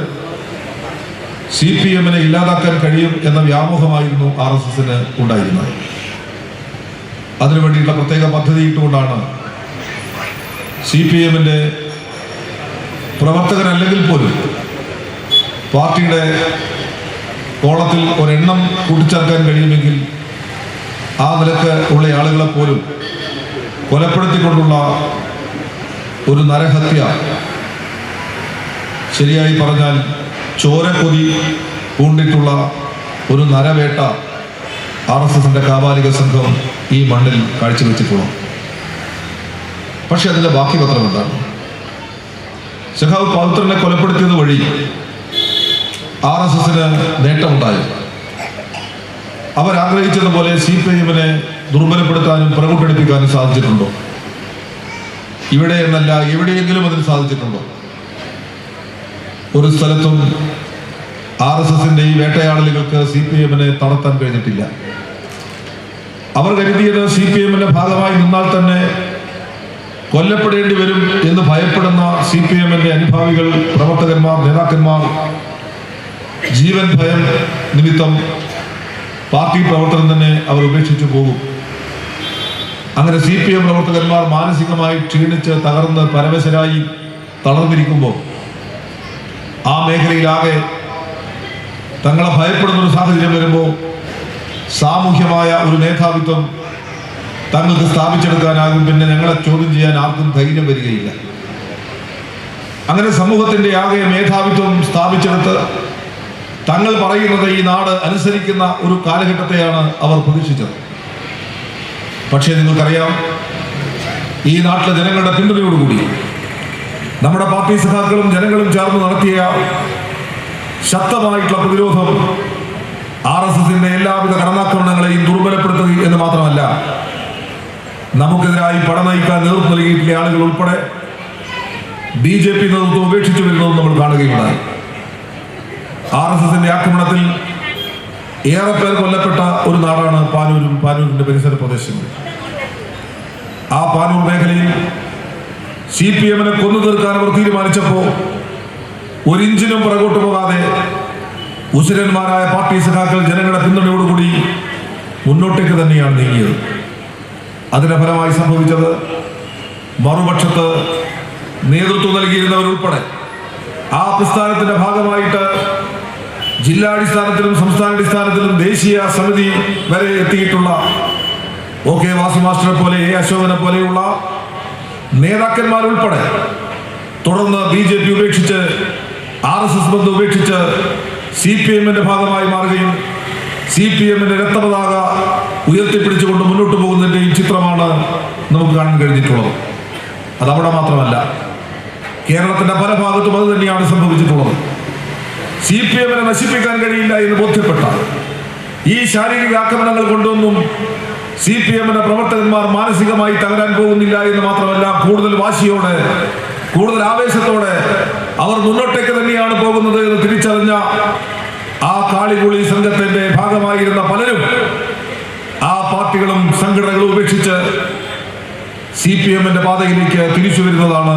CPM-നെ ഇല്ലാതാക്കാൻ കഴിയും എന്ന വ്യാമോഹമായിരുന്നു RSSന് ഉണ്ടായിരുന്നത്. അതിനുവേണ്ടിയുള്ള പ്രത്യേക പദ്ധതി ഇട്ടുകൊണ്ടാണ് CPM-ന്റെ പ്രവർത്തകരല്ലെങ്കിൽ പോലും പാർട്ടിയുടെ കോളത്തിൽ ഒരെണ്ണം കൂട്ടിച്ചേർക്കാൻ കഴിയുമെങ്കിൽ ആ നിലക്ക് ഉള്ള ആളുകളെ പോലും കൊലപ്പെടുത്തിക്കൊണ്ടുള്ള ഒരു നരഹത്യ, ശരിയായി പറഞ്ഞാൽ ചോരക്കൊതി പൂണ്ടിട്ടുള്ള ഒരു നരവേട്ട RSSന്റെ കാബാലിക സംഘം ഈ മണ്ണിൽ കാഴ്ചവെച്ചിട്ടുള്ളൂ. പക്ഷെ അതിൻ്റെ ബാക്കി പത്രം എന്താണ്? സഖാവ് പവിത്രനെ കൊലപ്പെടുത്തിയത് വഴി RSSന് നേട്ടമുണ്ടായി. അവരാഗ്രഹിച്ചതുപോലെ CPM-നെ ദുർബലപ്പെടുത്താനും പ്രകോപടിപ്പിക്കാനും സാധിച്ചിട്ടുണ്ടോ? ഇവിടെ എന്നല്ല, എവിടെയെങ്കിലും അതിന് സാധിച്ചിട്ടുണ്ടോ? ഒരു സ്ഥലത്തും RSSന്റെ ഈ വേട്ടയാടലുകൾക്ക് CPM-നെ തടത്താൻ കഴിഞ്ഞിട്ടില്ല. അവർ കരുതിയത് CPM-ന്റെ ഭാഗമായി നിന്നാൽ തന്നെ കൊല്ലപ്പെടേണ്ടി വരും എന്ന് ഭയപ്പെടുന്ന CPM-ന്റെ അനുഭാവികൾ, പ്രവർത്തകന്മാർ, നേതാക്കന്മാർ ജീവൻ ഭയം നിമിത്തം പാർട്ടി പ്രവർത്തനം തന്നെ അവർ ഉപേക്ഷിച്ചു പോകും. അങ്ങനെ CPM പ്രവർത്തകന്മാർ മാനസികമായി ക്ഷീണിച്ച് തകർന്ന് പരവശരായി തളർന്നിരിക്കുമ്പോൾ ആ മേഖലയിലാകെ തങ്ങളെ ഭയപ്പെടുന്നൊരു സാഹചര്യം വരുമ്പോൾ സാമൂഹ്യമായ ഒരു മേധാവിത്വം തങ്ങൾക്ക് സ്ഥാപിച്ചെടുക്കാനാകും. പിന്നെ ഞങ്ങളെ ചോദ്യം ചെയ്യാൻ ആർക്കും ധൈര്യം വരികയില്ല. അങ്ങനെ സമൂഹത്തിൻ്റെ ആകെ മേധാവിത്വം സ്ഥാപിച്ചെടുത്ത് തങ്ങൾ പറയുന്നത് ഈ നാട് അനുസരിക്കുന്ന ഒരു കാലഘട്ടത്തെയാണ് അവർ പ്രതീക്ഷിച്ചത്. പക്ഷേ നിങ്ങൾക്കറിയാം, ഈ നാട്ടിലെ ജനങ്ങളുടെ പിന്തുണയോടുകൂടി നമ്മുടെ പാർട്ടി സഖാക്കളും ജനങ്ങളും ചേർന്ന് നടത്തിയ ശക്തമായിട്ടുള്ള പ്രതിരോധം RSSന്റെ എല്ലാവിധ കടന്നാക്രമണങ്ങളെയും ദുർബലപ്പെടുത്തുക എന്ന് മാത്രമല്ല, നമുക്കെതിരായി പട നയിക്കാൻ നേതൃത്വം നൽകിയിട്ടുള്ള ആളുകൾ ഉൾപ്പെടെ BJP നേതൃത്വം ഉപേക്ഷിച്ചു വരുന്നതും നമ്മൾ കാണുകയുണ്ടായി. RSSന്റെ ആക്രമണത്തിൽ ഏറെ പേർ കൊല്ലപ്പെട്ട ഒരു നാടാണ് പാനൂരും പാനൂരിന്റെ പരിസര പ്രദേശങ്ങളും. ആ പാനൂർ മേഖലയിൽ CPMനെ കൊന്നു തീർക്കാൻ അവർ തീരുമാനിച്ചപ്പോൾ ഒരിഞ്ചിനും പുറകോട്ട് പോകാതെ ഉശിരന്മാരായ പാർട്ടി സഖാക്കൾ ജനങ്ങളുടെ പിന്തുണയോടുകൂടി മുന്നോട്ടേക്ക് തന്നെയാണ് നീങ്ങിയത്. അതിന്റെ ഫലമായി സംഭവിച്ചത് മറുപക്ഷത്ത് നേതൃത്വം നൽകിയിരുന്നവരുൾപ്പെടെ ആ പ്രസ്ഥാനത്തിന്റെ ഭാഗമായിട്ട് ജില്ലാടിസ്ഥാനത്തിലും സംസ്ഥാനാടിസ്ഥാനത്തിലും ദേശീയ സമിതി വരെ എത്തിയിട്ടുള്ള OK വാസു മാസ്റ്ററെ പോലെ A അശോകനെ പോലെയുള്ള നേതാക്കന്മാരുൾപ്പെടെ തുടർന്ന് BJP ഉപേക്ഷിച്ച് RSS ബന്ധം ഉപേക്ഷിച്ച് CPMന്റെ ഭാഗമായി മാറുകയും CPMന്റെ രക്തപതാക ഉയർത്തിപ്പിടിച്ചുകൊണ്ട് മുന്നോട്ട് പോകുന്നതിൻ്റെയും ചിത്രമാണ് നമുക്ക് കാണാൻ കഴിഞ്ഞിട്ടുള്ളത്. അതവിടെ മാത്രമല്ല, കേരളത്തിന്റെ പല ഭാഗത്തും അത് തന്നെയാണ് സംഭവിച്ചിട്ടുള്ളത്. CPMനെ നശിപ്പിക്കാൻ കഴിയില്ല എന്ന് ബോധ്യപ്പെട്ട ഈ ശാരീരിക ആക്രമണങ്ങൾ കൊണ്ടൊന്നും CPMന്റെ പ്രവർത്തകന്മാർ മാനസികമായി തകരാൻ പോകുന്നില്ല എന്ന് മാത്രമല്ല, കൂടുതൽ വാശിയോടെ കൂടുതൽ ആവേശത്തോടെ അവർ മുന്നോട്ടേക്ക് തന്നെയാണ് പോകുന്നത് എന്ന് തിരിച്ചറിഞ്ഞ ആ കാളികുളി സംഘത്തിന്റെ ഭാഗമായിരുന്ന പലരും ആ പാർട്ടികളും സംഘടനകളും ഉപേക്ഷിച്ച് CPMന്റെ പാതയിലേക്ക് തിരിച്ചു വരുന്നതാണ്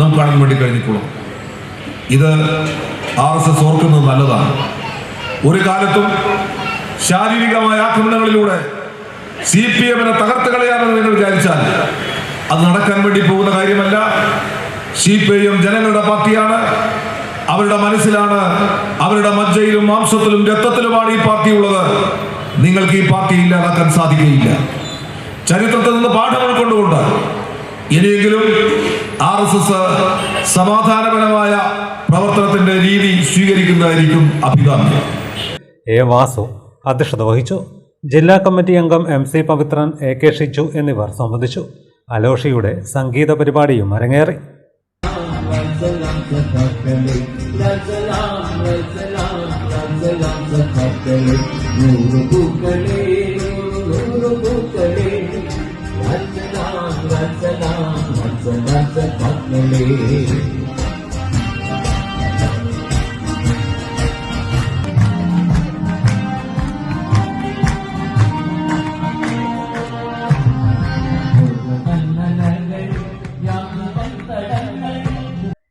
നമുക്ക് കാണാൻ വേണ്ടി കഴിഞ്ഞിട്ടുള്ളത്. ഇത് RSS ഓർക്കുന്നത് നല്ലതാണ്. ഒരു കാലത്തും ശാരീരികമായ ആക്രമണങ്ങളിലൂടെ CPMനെ തകർത്ത് കളയാമെന്ന് നിങ്ങൾ വിചാരിച്ചാൽ അത് നടക്കാൻ വേണ്ടി പോകുന്ന കാര്യമല്ല. CPM ജനങ്ങളുടെ പാർട്ടിയാണ്. അവരുടെ മനസ്സിലാണ്, അവരുടെ മജ്ജയിലും മാംസത്തിലും രക്തത്തിലുമാണ് ഈ പാർട്ടി ഉള്ളത്. നിങ്ങൾക്ക് ഈ പാർട്ടി ഇല്ലാതാക്കാൻ സാധിക്കുകയില്ല. ചരിത്രത്തിൽ നിന്ന് പാഠം ഉൾക്കൊണ്ടുകൊണ്ട് ഇനിയെങ്കിലും RSS സമാധാനപരമായ പ്രവർത്തനത്തിന്റെ രീതി സ്വീകരിക്കുന്നതായിരിക്കും അഭികാമ്യം. A വാസു അധ്യക്ഷത വഹിച്ചു. ജില്ലാ കമ്മിറ്റി അംഗം MC പവിത്രൻ, AK ഷിജു എന്നിവർ സംബന്ധിച്ചു. അലോഷിയുടെ സംഗീത പരിപാടിയും അരങ്ങേറി.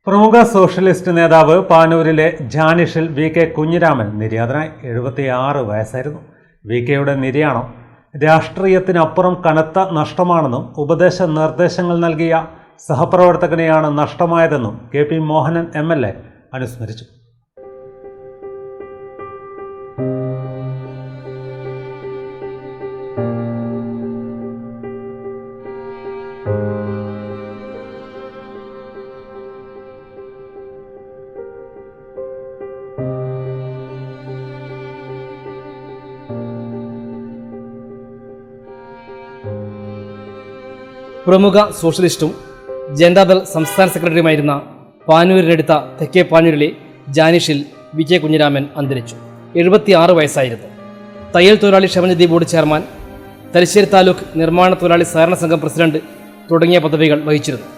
പ്രമുഖ സോഷ്യലിസ്റ്റ് നേതാവ് പാനൂരിലെ ജാനിഷിൽ VK കുഞ്ഞിരാമൻ നിര്യാതനായി. 76 വയസ്സായിരുന്നു. VKയുടെ നിര്യാണം രാഷ്ട്രീയത്തിനപ്പുറം കനത്ത നഷ്ടമാണെന്നും ഉപദേശ നിർദ്ദേശങ്ങൾ നൽകിയ സഹപ്രവർത്തകനെയാണ് നഷ്ടമായതെന്നും KP മോഹനൻ MLA അനുസ്മരിച്ചു. പ്രമുഖ സോഷ്യലിസ്റ്റും ജനതാദൾ സംസ്ഥാന സെക്രട്ടറിയുമായിരുന്ന പാനൂരിനടുത്ത തെക്കേ പാനൂരിലെ ജാനിഷിൽ VK കുഞ്ഞിരാമൻ അന്തരിച്ചു. 76 വയസ്സായിരുന്നു. തയ്യൽ തൊഴിലാളി ക്ഷേമനിധി ബോർഡ് ചെയർമാൻ, തലശ്ശേരി താലൂക്ക് നിർമ്മാണ തൊഴിലാളി സഹകരണ സംഘം പ്രസിഡന്റ് തുടങ്ങിയ പദവികൾ വഹിച്ചിരുന്നു.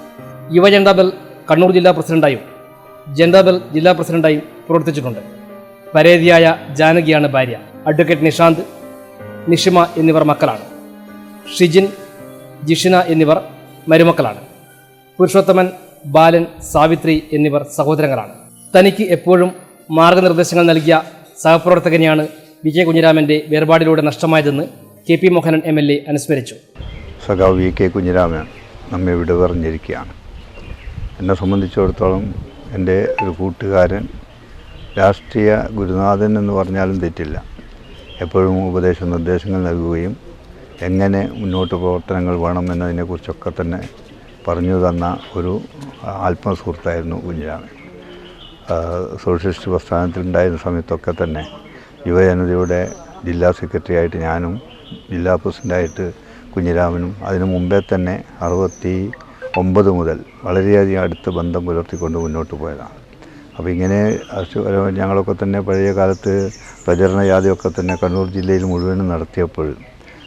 യുവജനതാദൾ കണ്ണൂർ ജില്ലാ പ്രസിഡന്റായും ജനതാദൾ ജില്ലാ പ്രസിഡന്റായും പ്രവർത്തിച്ചിട്ടുണ്ട്. പരേതിയായ ജാനകിയാണ് ഭാര്യ. അഡ്വക്കേറ്റ് നിഷാന്ത്, നിഷിമ എന്നിവർ മക്കളാണ്. ഷിജിൻ, ജിഷിന എന്നിവർ മരുമക്കളാണ്. പുരുഷോത്തമൻ, ബാലൻ, സാവിത്രി എന്നിവർ സഹോദരങ്ങളാണ്. തനിക്ക് എപ്പോഴും മാർഗനിർദ്ദേശങ്ങൾ നൽകിയ സഹപ്രവർത്തകനെയാണ് VK കുഞ്ഞിരാമൻ്റെ വേർപാടിലൂടെ നഷ്ടമായതെന്ന് KP മോഹനൻ MLA അനുസ്മരിച്ചു. സഖാവ് VK കുഞ്ഞിരാമൻ നമ്മെ വിട പറഞ്ഞിരിക്കുകയാണ്. എന്നെ സംബന്ധിച്ചിടത്തോളം എൻ്റെ ഒരു കൂട്ടുകാരൻ, രാഷ്ട്രീയ ഗുരുനാഥൻ എന്ന് പറഞ്ഞാലും തെറ്റില്ല. എപ്പോഴും ഉപദേശ നിർദ്ദേശങ്ങൾ നൽകുകയും എങ്ങനെ മുന്നോട്ട് പ്രവർത്തനങ്ങൾ വേണമെന്നതിനെക്കുറിച്ചൊക്കെ തന്നെ പറഞ്ഞു തന്ന ഒരു ആത്മസുഹൃത്തായിരുന്നു കുഞ്ഞിരാമൻ. സോഷ്യലിസ്റ്റ് പ്രസ്ഥാനത്തിലുണ്ടായിരുന്ന സമയത്തൊക്കെ തന്നെ യുവജനതയുടെ ജില്ലാ സെക്രട്ടറി ആയിട്ട് ഞാനും ജില്ലാ പ്രസിഡൻ്റായിട്ട് കുഞ്ഞിരാമനും അതിനു മുമ്പേ തന്നെ 1999 മുതൽ വളരെയധികം അടുത്ത ബന്ധം പുലർത്തിക്കൊണ്ട് മുന്നോട്ട് പോയതാണ്. അപ്പോൾ ഇങ്ങനെ ഞങ്ങളൊക്കെ തന്നെ പഴയ കാലത്ത് പ്രചരണ യാത്രയൊക്കെ തന്നെ കണ്ണൂർ ജില്ലയിൽ മുഴുവനും നടത്തിയപ്പോൾ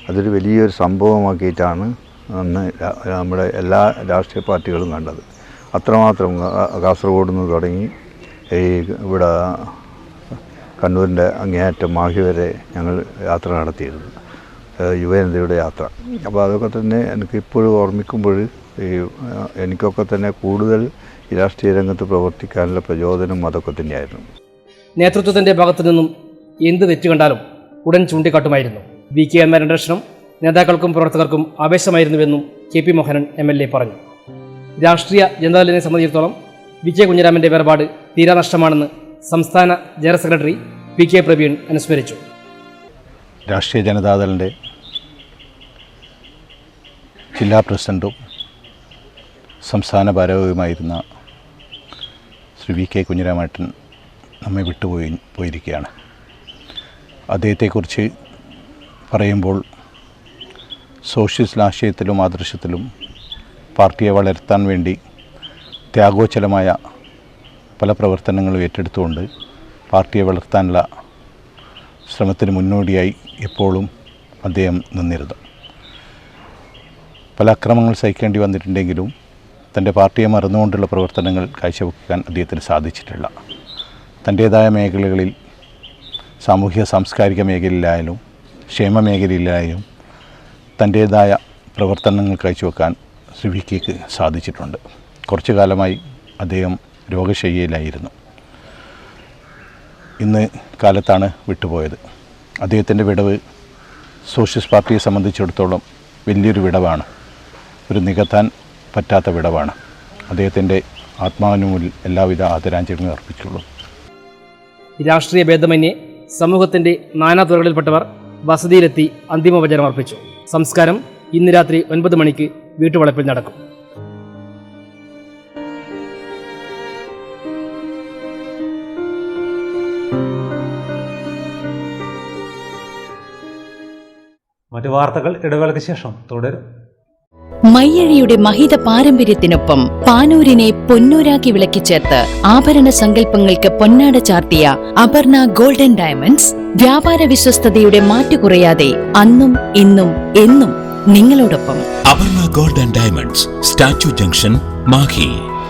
അതൊരു വലിയൊരു സംഭവമാക്കിയിട്ടാണ് അന്ന് നമ്മുടെ എല്ലാ രാഷ്ട്രീയ പാർട്ടികളും കണ്ടത്. അത്രമാത്രം കാസർഗോഡ് നിന്ന് തുടങ്ങി ഈ ഇവിടെ കണ്ണൂരിൻ്റെ അങ്ങേയറ്റം മാഹി വരെ ഞങ്ങൾ യാത്ര നടത്തിയിരുന്നു, യുവജനതയുടെ യാത്ര. അപ്പോൾ അതൊക്കെ തന്നെ എനിക്കിപ്പോഴും ഓർമ്മിക്കുമ്പോൾ എനിക്കൊക്കെ തന്നെ കൂടുതൽ ഈ രാഷ്ട്രീയ രംഗത്ത് പ്രവർത്തിക്കാനുള്ള പ്രചോദനം അതൊക്കെ തന്നെയായിരുന്നു. നേതൃത്വത്തിൻ്റെ ഭാഗത്തു നിന്നും എന്ത് തെറ്റ് കണ്ടാലും ഉടൻ ചൂണ്ടിക്കാട്ടുമായിരുന്നു. VK എന്ന അന്വേഷണം നേതാക്കൾക്കും പ്രവർത്തകർക്കും ആവേശമായിരുന്നുവെന്നും KP മോഹനൻ MLA പറഞ്ഞു. രാഷ്ട്രീയ ജനതാദളിനെ സംബന്ധിച്ചിടത്തോളം VK കുഞ്ഞിരാമൻ്റെ വേർപാട് തീരാനഷ്ടമാണെന്ന് സംസ്ഥാന ജനറൽ സെക്രട്ടറി PK പ്രവീൺ അനുസ്മരിച്ചു. രാഷ്ട്രീയ ജനതാദളിൻ്റെ ജില്ലാ പ്രസിഡന്റും സംസ്ഥാന ഭാരവാഹിയുമായിരുന്ന ശ്രീ VK കുഞ്ഞിരാമേട്ടൻ നമ്മെ പോയിരിക്കുകയാണ്. അദ്ദേഹത്തെക്കുറിച്ച് പറയുമ്പോൾ സോഷ്യലിസ്റ്റ് ആശയത്തിലും ആദർശത്തിലും പാർട്ടിയെ വളർത്താൻ വേണ്ടി ത്യാഗോച്ചലമായ പല പ്രവർത്തനങ്ങളും ഏറ്റെടുത്തുകൊണ്ട് പാർട്ടിയെ വളർത്താനുള്ള ശ്രമത്തിന് മുന്നോടിയായി എപ്പോഴും അദ്ദേഹം നിന്നിരുന്നു. പല അക്രമങ്ങൾ സഹിക്കേണ്ടി വന്നിട്ടുണ്ടെങ്കിലും തൻ്റെ പാർട്ടിയെ മറന്നുകൊണ്ടുള്ള പ്രവർത്തനങ്ങൾ കാഴ്ചവെക്കാൻ അദ്ദേഹത്തിന് സാധിച്ചിട്ടില്ല. തൻ്റേതായ മേഖലകളിൽ സാമൂഹ്യ സാംസ്കാരിക മേഖലയിലായാലും ക്ഷേമ മേഖലയിലായാലും തൻ്റേതായ പ്രവർത്തനങ്ങൾ കാഴ്ചവെക്കാൻ ശ്രീ VKക്ക് സാധിച്ചിട്ടുണ്ട്. കുറച്ചു കാലമായി അദ്ദേഹം രോഗശയ്യയിലായിരുന്നു. ഇന്ന് കാലത്താണ് വിട്ടുപോയത്. അദ്ദേഹത്തിൻ്റെ വിടവ് സോഷ്യലിസ്റ്റ് പാർട്ടിയെ സംബന്ധിച്ചിടത്തോളം വലിയൊരു വിടവാണ്, ഒരു നികത്താൻ പറ്റാത്ത വിടവാണ്. അദ്ദേഹത്തിൻ്റെ ആത്മാവിന് മുന്നിൽ എല്ലാവിധ ആദരാഞ്ജലികളും അർപ്പിച്ചുള്ളൂ. രാഷ്ട്രീയ ഭേദമന്യേ സമൂഹത്തിൻ്റെ നാനാതുറകളിൽപ്പെട്ടവർ വസതിയിലെത്തി അന്തിമോപചാരം അർപ്പിച്ചു. സംസ്കാരം ഇന്ന് രാത്രി 9 മണിക്ക് വീട്ടുവളപ്പിൽ നടക്കും. മറ്റു വാർത്തകൾ ഇടവേളയ്ക്ക് ശേഷം തുടരും. മയ്യഴിയുടെ മഹിത പാരമ്പര്യത്തിനൊപ്പം പാനൂരിനെ പൊന്നൂരാക്കി വിളക്കിച്ചേർത്ത് ആഭരണ സങ്കല്പങ്ങൾക്ക് പൊന്നാട ചാർത്തിയ അപർണ ഗോൾഡൻ ഡയമണ്ട്സ് വ്യാപാര വിശ്വസ്തയുടെ മാറ്റുകുറയാതെ അന്നും ഇന്നും എന്നും നിങ്ങളോടൊപ്പം. Aparna golden diamonds, statue junction, Mahi.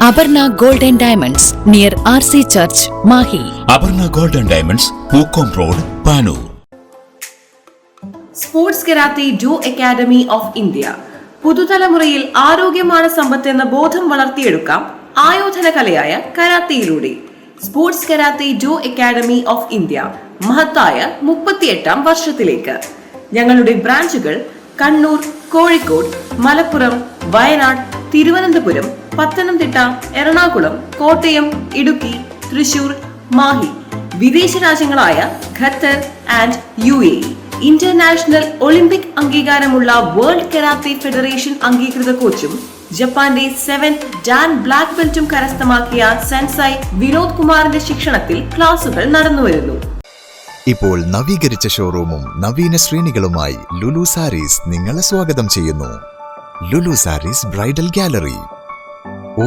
Aparna golden diamonds near RC church, Mahi. Aparna golden diamonds, Pookkom road, Panoor. Sports karate Jo academy of India. പുതുതലമുറയിൽ ആരോഗ്യമാണ് സമ്പത്ത് എന്ന ബോധം വളർത്തിയെടുക്കാം ആയോധന കലയായ കരാത്തയിലൂടെ. Sports karate Jo academy of India മഹത്തായ 38ാം വർഷത്തിലേക്ക്. ഞങ്ങളുടെ ബ്രാഞ്ചുകൾ കണ്ണൂർ, കോഴിക്കോട്, മലപ്പുറം, വയനാട്, തിരുവനന്തപുരം, പത്തനംതിട്ട, എറണാകുളം, കോട്ടയം, ഇടുക്കി, തൃശൂർ, മാഹി. വിദേശ രാജ്യങ്ങളായ Qatar and UAE. International Olympic അംഗീകാരമുള്ള വേൾഡ് കരാത്തെ ഫെഡറേഷൻ അംഗീകൃത കോച്ചും ജപ്പാന്റെ 7th ഡാൻ ബ്ലാക്ക് ബെൽറ്റും കരസ്ഥമാക്കിയ സെൻസൈ വിനോദ് കുമാറിന്റെ ശിക്ഷണത്തിൽ ക്ലാസുകൾ നടന്നുവരുന്നു. ഇപ്പോൾ നവീകരിച്ച ഷോറൂമും നവീന ശ്രേണികളുമായി ലുലു സാരീസ് നിങ്ങളെ സ്വാഗതം ചെയ്യുന്നു. Lulu sarees bridal gallery.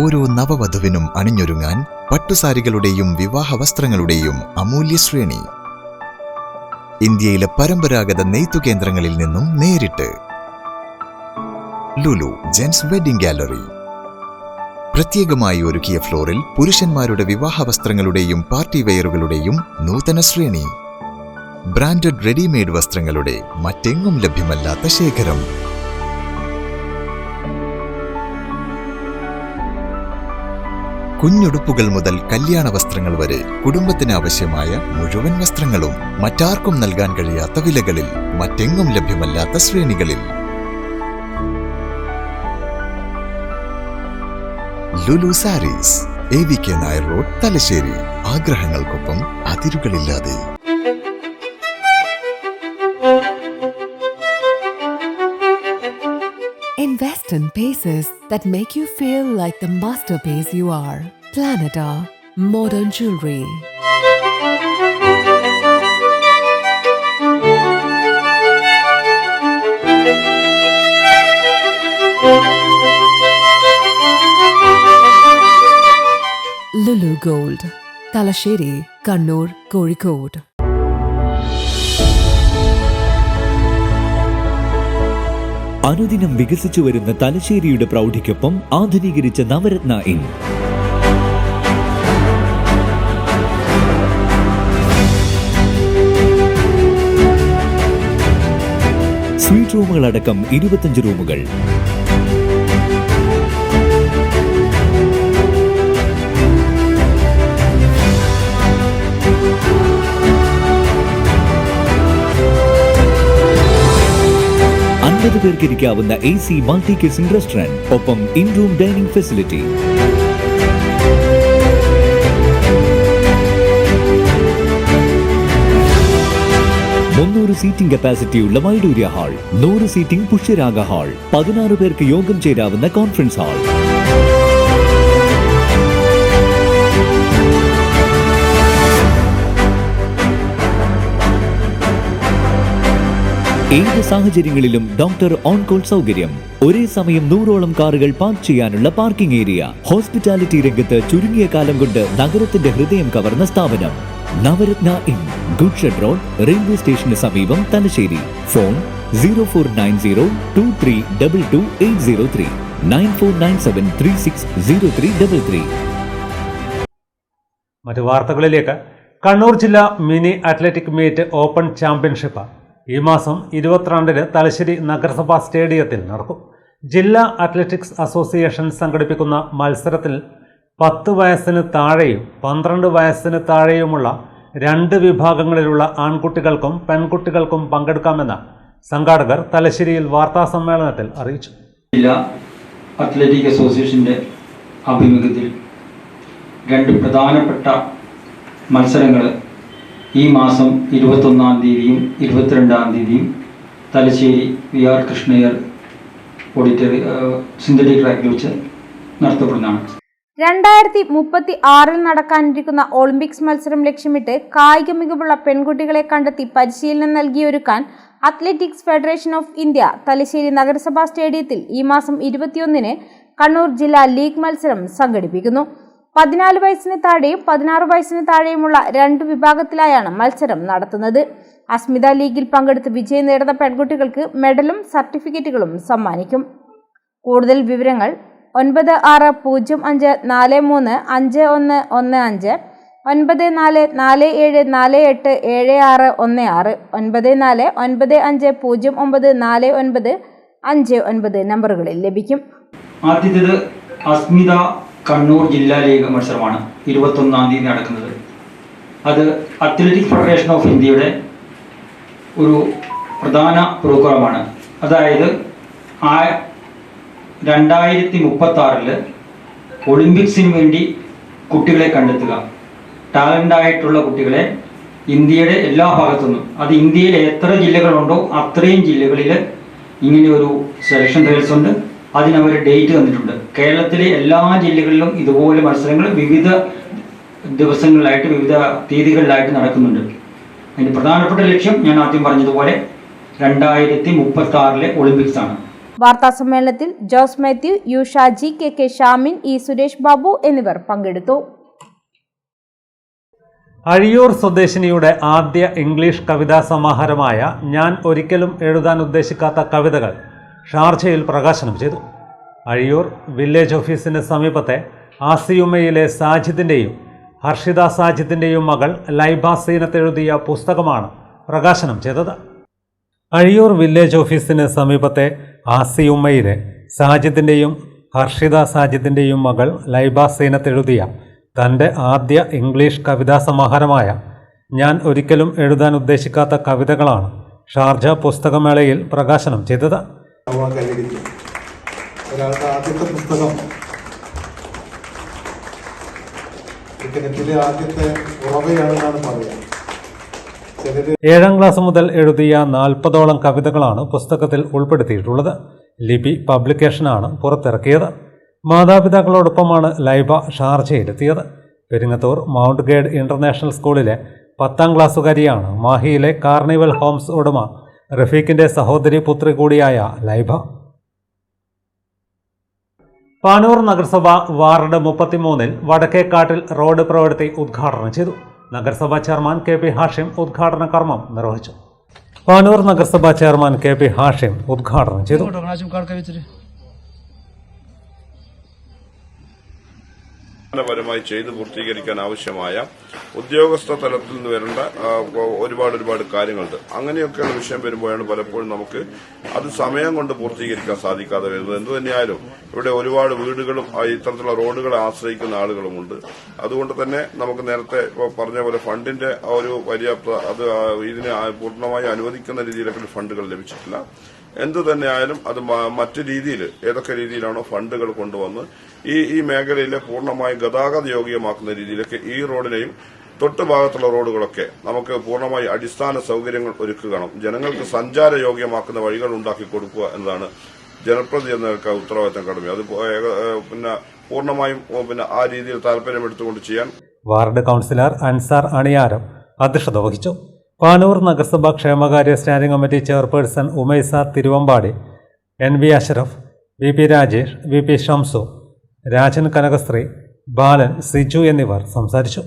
ഓരോ നവവധുവിനും അണിഞ്ഞൊരുങ്ങാൻ പട്ടുസാരികളുടെയും വിവാഹ വസ്ത്രങ്ങളുടെയും അമൂല്യ ശ്രേണി. ഇന്ത്യയിലെ പരമ്പരാഗത നെയ്ത്തു കേന്ദ്രങ്ങളിൽ നിന്നും നേരിട്ട്. Lulu gents wedding gallery. പ്രത്യേകമായി ഒരുക്കിയ ഫ്ലോറിൽ പുരുഷന്മാരുടെ വിവാഹ വസ്ത്രങ്ങളുടെയും പാർട്ടി വെയറുകളുടെയും നൂതന ശ്രേണി. ബ്രാൻഡഡ് റെഡിമെയ്ഡ് വസ്ത്രങ്ങളുടെ മറ്റെങ്ങും ലഭ്യമല്ലാത്ത ശേഖരം. കുഞ്ഞുടുപ്പുകൾ മുതൽ കല്യാണ വസ്ത്രങ്ങൾ വരെ കുടുംബത്തിന് ആവശ്യമായ മുഴുവൻ വസ്ത്രങ്ങളും മറ്റാർക്കും നൽകാൻ കഴിയാത്ത വിലകളിൽ, മറ്റെങ്ങും ലഭ്യമല്ലാത്ത ശ്രേണികളിൽ. Lulu sarees, AVK Nair road, Thalassery. ആഗ്രഹങ്ങൾക്കൊപ്പം അതിരുകളില്ലാതെ. Invest in pieces that make you feel like the masterpiece you are. Planeta Modern Jewelry. Lulu Gold, Talasheri, Kannur, Kozhikode. അനുദിനം വികസിച്ചു വരുന്ന തലശ്ശേരിയുടെ പ്രൗഢിക്കൊപ്പം ആധുനീകരിച്ച നവരത്ന ഇൻ. സ്വീറ്റ് റൂമുകളടക്കം 25 റൂമുകൾ. പേർക്ക് ഇരിക്കാവുന്ന AC മൾട്ടി കിസിംഗ് റെസ്റ്റോറന്റ്, ഒപ്പം in room dining facility. Seating കപ്പാസിറ്റിയുള്ള Vaidurya hall, 100 seating Pushyaraga hall, 16 പേർക്ക് യോഗം ചേരാവുന്ന കോൺഫറൻസ് ഹാൾ. ഏത് സാഹചര്യങ്ങളിലും ഡോക്ടർ ഓൺ കോൾ സൗകര്യം, ഒരേ സമയം 100ഓളം കാറുകൾ പാർക്ക് ചെയ്യാനുള്ള പാർക്കിംഗ് ഏരിയ. ഹോസ്പിറ്റാലിറ്റി രംഗത്ത് ചുരുങ്ങിയ കാലം കൊണ്ട് നഗരത്തിന്റെ ഹൃദയം കവർന്ന സ്ഥാപനം Navaratna inn, good shed road, railway സ്റ്റേഷന് സമീപം, തലശ്ശേരി. ഫോൺ 049023228803, 9497360333. മറ്റു വാർത്തകളിലേക്ക്. കണ്ണൂർ ജില്ലാ mini athletic meet open championship ഈ മാസം 22-ന് തലശ്ശേരി നഗരസഭാ സ്റ്റേഡിയത്തിൽ നടക്കും. ജില്ലാ അത്ലറ്റിക്സ് അസോസിയേഷൻ സംഘടിപ്പിക്കുന്ന മത്സരത്തിൽ 10 വയസ്സിന് താഴെയും 12 വയസ്സിന് താഴെയുമുള്ള 2 വിഭാഗങ്ങളിലുള്ള ആൺകുട്ടികൾക്കും പെൺകുട്ടികൾക്കും പങ്കെടുക്കാമെന്ന് സംഘാടകർ തലശ്ശേരിയിൽ വാർത്താസമ്മേളനത്തിൽ അറിയിച്ചു. ജില്ലാ അത്ലറ്റിക് അസോസിയേഷൻ്റെ ആഭിമുഖ്യത്തിൽ 2 പ്രധാനപ്പെട്ട മത്സരങ്ങൾ ഈ മാസം 21-ാം തീയതിയും 22-ാം തീയതിയും തലശ്ശേരി VR കൃഷ്ണയ്യർ സിന്തറ്റിക് ട്രാക്കിൽ വെച്ച് നടത്തപ്പെടുന്നതാണ്. 2036 നടക്കാനിരിക്കുന്ന ഒളിമ്പിക്സ് മത്സരം ലക്ഷ്യമിട്ട് കായിക മികവുള്ള പെൺകുട്ടികളെ കണ്ടെത്തി പരിശീലനം നൽകിയൊരുക്കാൻ athletics federation of India Thalassery നഗരസഭാ സ്റ്റേഡിയത്തിൽ ഈ മാസം 21-ന് കണ്ണൂർ ജില്ലാ ലീഗ് മത്സരം സംഘടിപ്പിക്കുന്നു. 14 വയസ്സിന് താഴെയും 16 വയസ്സിന് താഴെയുമുള്ള 2 വിഭാഗത്തിലായാണ് മത്സരം നടത്തുന്നത്. അസ്മിത ലീഗിൽ പങ്കെടുത്ത് വിജയം നേടുന്ന പെൺകുട്ടികൾക്ക് മെഡലും സർട്ടിഫിക്കറ്റുകളും സമ്മാനിക്കും. കൂടുതൽ വിവരങ്ങൾ 9405435115, 9447487616, 9495094959 നമ്പറുകളിൽ ലഭിക്കും. ആദ്യത്തേത് അസ്മിത കണ്ണൂർ ജില്ലാ ലീഗ് മത്സരമാണ് 21-ാം തീയതി നടക്കുന്നത്. അത് അത്ലറ്റിക് ഫെഡറേഷൻ ഓഫ് ഇന്ത്യയുടെ ഒരു പ്രധാന പ്രോഗ്രാമാണ്. അതായത് 2036 ഒളിമ്പിക്സിന് വേണ്ടി കുട്ടികളെ കണ്ടെത്തുക, ടാലൻ്റായിട്ടുള്ള കുട്ടികളെ ഇന്ത്യയുടെ എല്ലാ ഭാഗത്തുനിന്നും, അത് ഇന്ത്യയിൽ എത്ര ജില്ലകളുണ്ടോ അത്രയും ജില്ലകളിൽ ഇങ്ങനെ ഒരു സെലക്ഷൻ ട്രയൽസ് ഉണ്ട്. അതിനവർ ഡേറ്റ് തന്നിട്ടുണ്ട്. കേരളത്തിലെ എല്ലാ ജില്ലകളിലും ഇതുപോലെ മത്സരങ്ങൾ വിവിധ ദിവസങ്ങളിലായിട്ട് വിവിധ തീയതികളിലായിട്ട് നടക്കുന്നുണ്ട്. അതിൻ്റെ പ്രധാനപ്പെട്ട ലക്ഷ്യം ഞാൻ ആദ്യം പറഞ്ഞതുപോലെ 2036 ഒളിമ്പിക്സ് ആണ്. വാർത്താ സമ്മേളനത്തിൽ Jose Mathew, U Shaji, KK Shamin, E Suresh Babu എന്നിവർ പങ്കെടുത്തു. അഴിയൂർ സ്വദേശിനിയുടെ ആദ്യ ഇംഗ്ലീഷ് കവിതാ സമാഹാരമായ ഞാൻ ഒരിക്കലും എഴുതാൻ ഉദ്ദേശിക്കാത്ത കവിതകൾ ഷാർജയിൽ പ്രകാശനം ചെയ്തു. അഴിയൂർ വില്ലേജ് ഓഫീസിന് സമീപത്തെ ആസിയുമയിലെ സാജിദിൻ്റെയും ഹർഷിത സാജിദിൻ്റെയും മകൾ ലൈബ സീനത്ത് എഴുതിയ പുസ്തകമാണ് പ്രകാശനം ചെയ്തത്. അഴിയൂർ വില്ലേജ് ഓഫീസിന് സമീപത്തെ ആസിയുമയിലെ സാജിദിൻ്റെയും ഹർഷിത സാജിദിൻ്റെയും മകൾ ലൈബ സീനത്ത് എഴുതിയ തൻ്റെ ആദ്യ ഇംഗ്ലീഷ് കവിതാ സമാഹാരമായ ഞാൻ ഒരിക്കലും എഴുതാൻ ഉദ്ദേശിക്കാത്ത കവിതകളാണ് ഷാർജ പുസ്തകമേളയിൽ പ്രകാശനം ചെയ്തത്. ഒരാളുടെ ആദ്യത്തെ പുസ്തകം ിലെ ആദ്യത്തെ ഉറവയാണെന്നാണ് പറയുക. 7ാം ക്ലാസ് മുതൽ എഴുതിയ 40ഓളം കവിതകളാണ് പുസ്തകത്തിൽ ഉൾപ്പെടുത്തിയിട്ടുള്ളത്. ലിപി പബ്ലിക്കേഷനാണ് പുറത്തിറക്കിയത്. മാതാപിതാക്കളോടൊപ്പമാണ് ലൈബ ഷാർജയിലെത്തിയത്. പെരിങ്ങത്തൂർ മൗണ്ട് ഗേഡ് ഇന്റർനാഷണൽ സ്കൂളിലെ 10ാം ക്ലാസ്സുകാരിയാണ് മാഹിയിലെ കാർണിവൽ ഹോംസ് ഉടമ റഫീഖിൻ്റെ സഹോദരി പുത്രി കൂടിയായ ലൈബ. പാനൂർ നഗരസഭ വാർഡ് 33-ൽ വടക്കേക്കാട്ടിൽ റോഡ് പ്രവൃത്തി ഉദ്ഘാടനം ചെയ്തു. നഗരസഭാ ചെയർമാൻ കെ.പി. ഹാഷിം ഉദ്ഘാടന കർമ്മം നിർവഹിച്ചു. പാനൂർ നഗരസഭാ ചെയർമാൻ കെ.പി. ഹാഷിം ഉദ്ഘാടനം ചെയ്തു. പരമായി ചെയ്ത് പൂർത്തീകരിക്കാൻ ആവശ്യമായ ഉദ്യോഗസ്ഥ തലത്തിൽ നിന്ന് വരേണ്ട ഒരുപാട് കാര്യങ്ങളുണ്ട്. അങ്ങനെയൊക്കെയുള്ള വിഷയം വരുമ്പോഴാണ് പലപ്പോഴും നമുക്ക് അത് സമയം കൊണ്ട് പൂർത്തീകരിക്കാൻ സാധിക്കാതെ വരുന്നത്. എന്തു തന്നെയായാലും ഇവിടെ ഒരുപാട് വീടുകളും ഇത്തരത്തിലുള്ള റോഡുകളെ ആശ്രയിക്കുന്ന ആളുകളുമുണ്ട്. അതുകൊണ്ട് തന്നെ നമുക്ക് നേരത്തെ പറഞ്ഞ പോലെ ഫണ്ടിന്റെ ഒരു പര്യാപ്ത അത് ഇതിനെ പൂർണ്ണമായി അനുവദിക്കുന്ന രീതിയിലൊക്കെ ഫണ്ടുകൾ ലഭിച്ചിട്ടില്ല. എന്തു തന്നെയായാലും അത് മറ്റു രീതിയിൽ ഏതൊക്കെ രീതിയിലാണോ ഫണ്ടുകൾ കൊണ്ടുവന്ന് ഈ മേഖലയിലെ പൂർണ്ണമായി ഗതാഗത യോഗ്യമാക്കുന്ന രീതിയിലൊക്കെ ഈ റോഡിനെയും തൊട്ടു ഭാഗത്തുള്ള റോഡുകളൊക്കെ നമുക്ക് പൂർണ്ണമായി അടിസ്ഥാന സൗകര്യങ്ങൾ ഒരുക്കണം. ജനങ്ങൾക്ക് സഞ്ചാര യോഗ്യമാക്കുന്ന വഴികൾ ഉണ്ടാക്കി കൊടുക്കുക എന്നതാണ് ജനപ്രതിനിധികൾക്ക് ഉത്തരവാദിത്തം കടമ. അത് പൂർണ്ണമായും ആ രീതിയിൽ താല്പര്യമെടുത്തുകൊണ്ട് ചെയ്യാൻ വാർഡ് കൗൺസിലർ അൻസാർ അണിയാരം അധ്യക്ഷത വഹിച്ചു. പാനൂർ നഗരസഭാ ക്ഷേമകാര്യ standing committee chairperson Umaisa Thiruvambadi, NV Ashraf, VP Rajesh, VP Shamsu, Rajan Kanakasree, Balan, Siju എന്നിവർ സംസാരിച്ചു.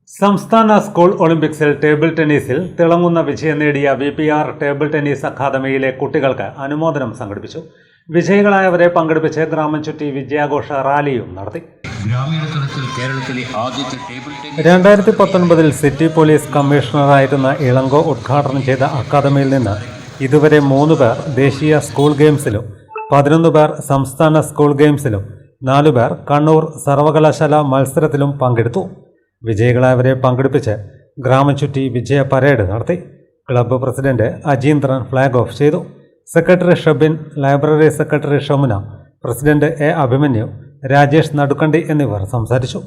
സംസ്ഥാന സ്കൂൾ ഒളിമ്പിക്സിൽ ടേബിൾ ടെന്നീസിൽ തിളങ്ങുന്ന വിജയം നേടിയ VPR ടേബിൾ ടെന്നീസ് അക്കാദമിയിലെ കുട്ടികൾക്ക് അനുമോദനം സംഘടിപ്പിച്ചു. വിജയികളായവരെ പങ്കെടുപ്പിച്ച് ഗ്രാമം ചുറ്റി വിജയാഘോഷ റാലിയും നടത്തി. 2019 സിറ്റി പോലീസ് കമ്മീഷണറായിരുന്ന ഇളങ്കോ ഉദ്ഘാടനം ചെയ്ത അക്കാദമിയിൽ നിന്ന് ഇതുവരെ 3 പേർ ദേശീയ സ്കൂൾ ഗെയിംസിലും 11 പേർ സംസ്ഥാന സ്കൂൾ ഗെയിംസിലും 4 പേർ കണ്ണൂർ സർവകലാശാല മത്സരത്തിലും പങ്കെടുത്തു. വിജയികളായവരെ പങ്കെടുപ്പിച്ച് ഗ്രാമം ചുറ്റി വിജയ പരേഡ് നടത്തി. Club president Ajeendran flag off ചെയ്തു. Secretary Shabin, library secretary Shamuna, president A. Abhimanyu, Rajesh Nadukkandi എന്നിവർ സംസാരിച്ചു.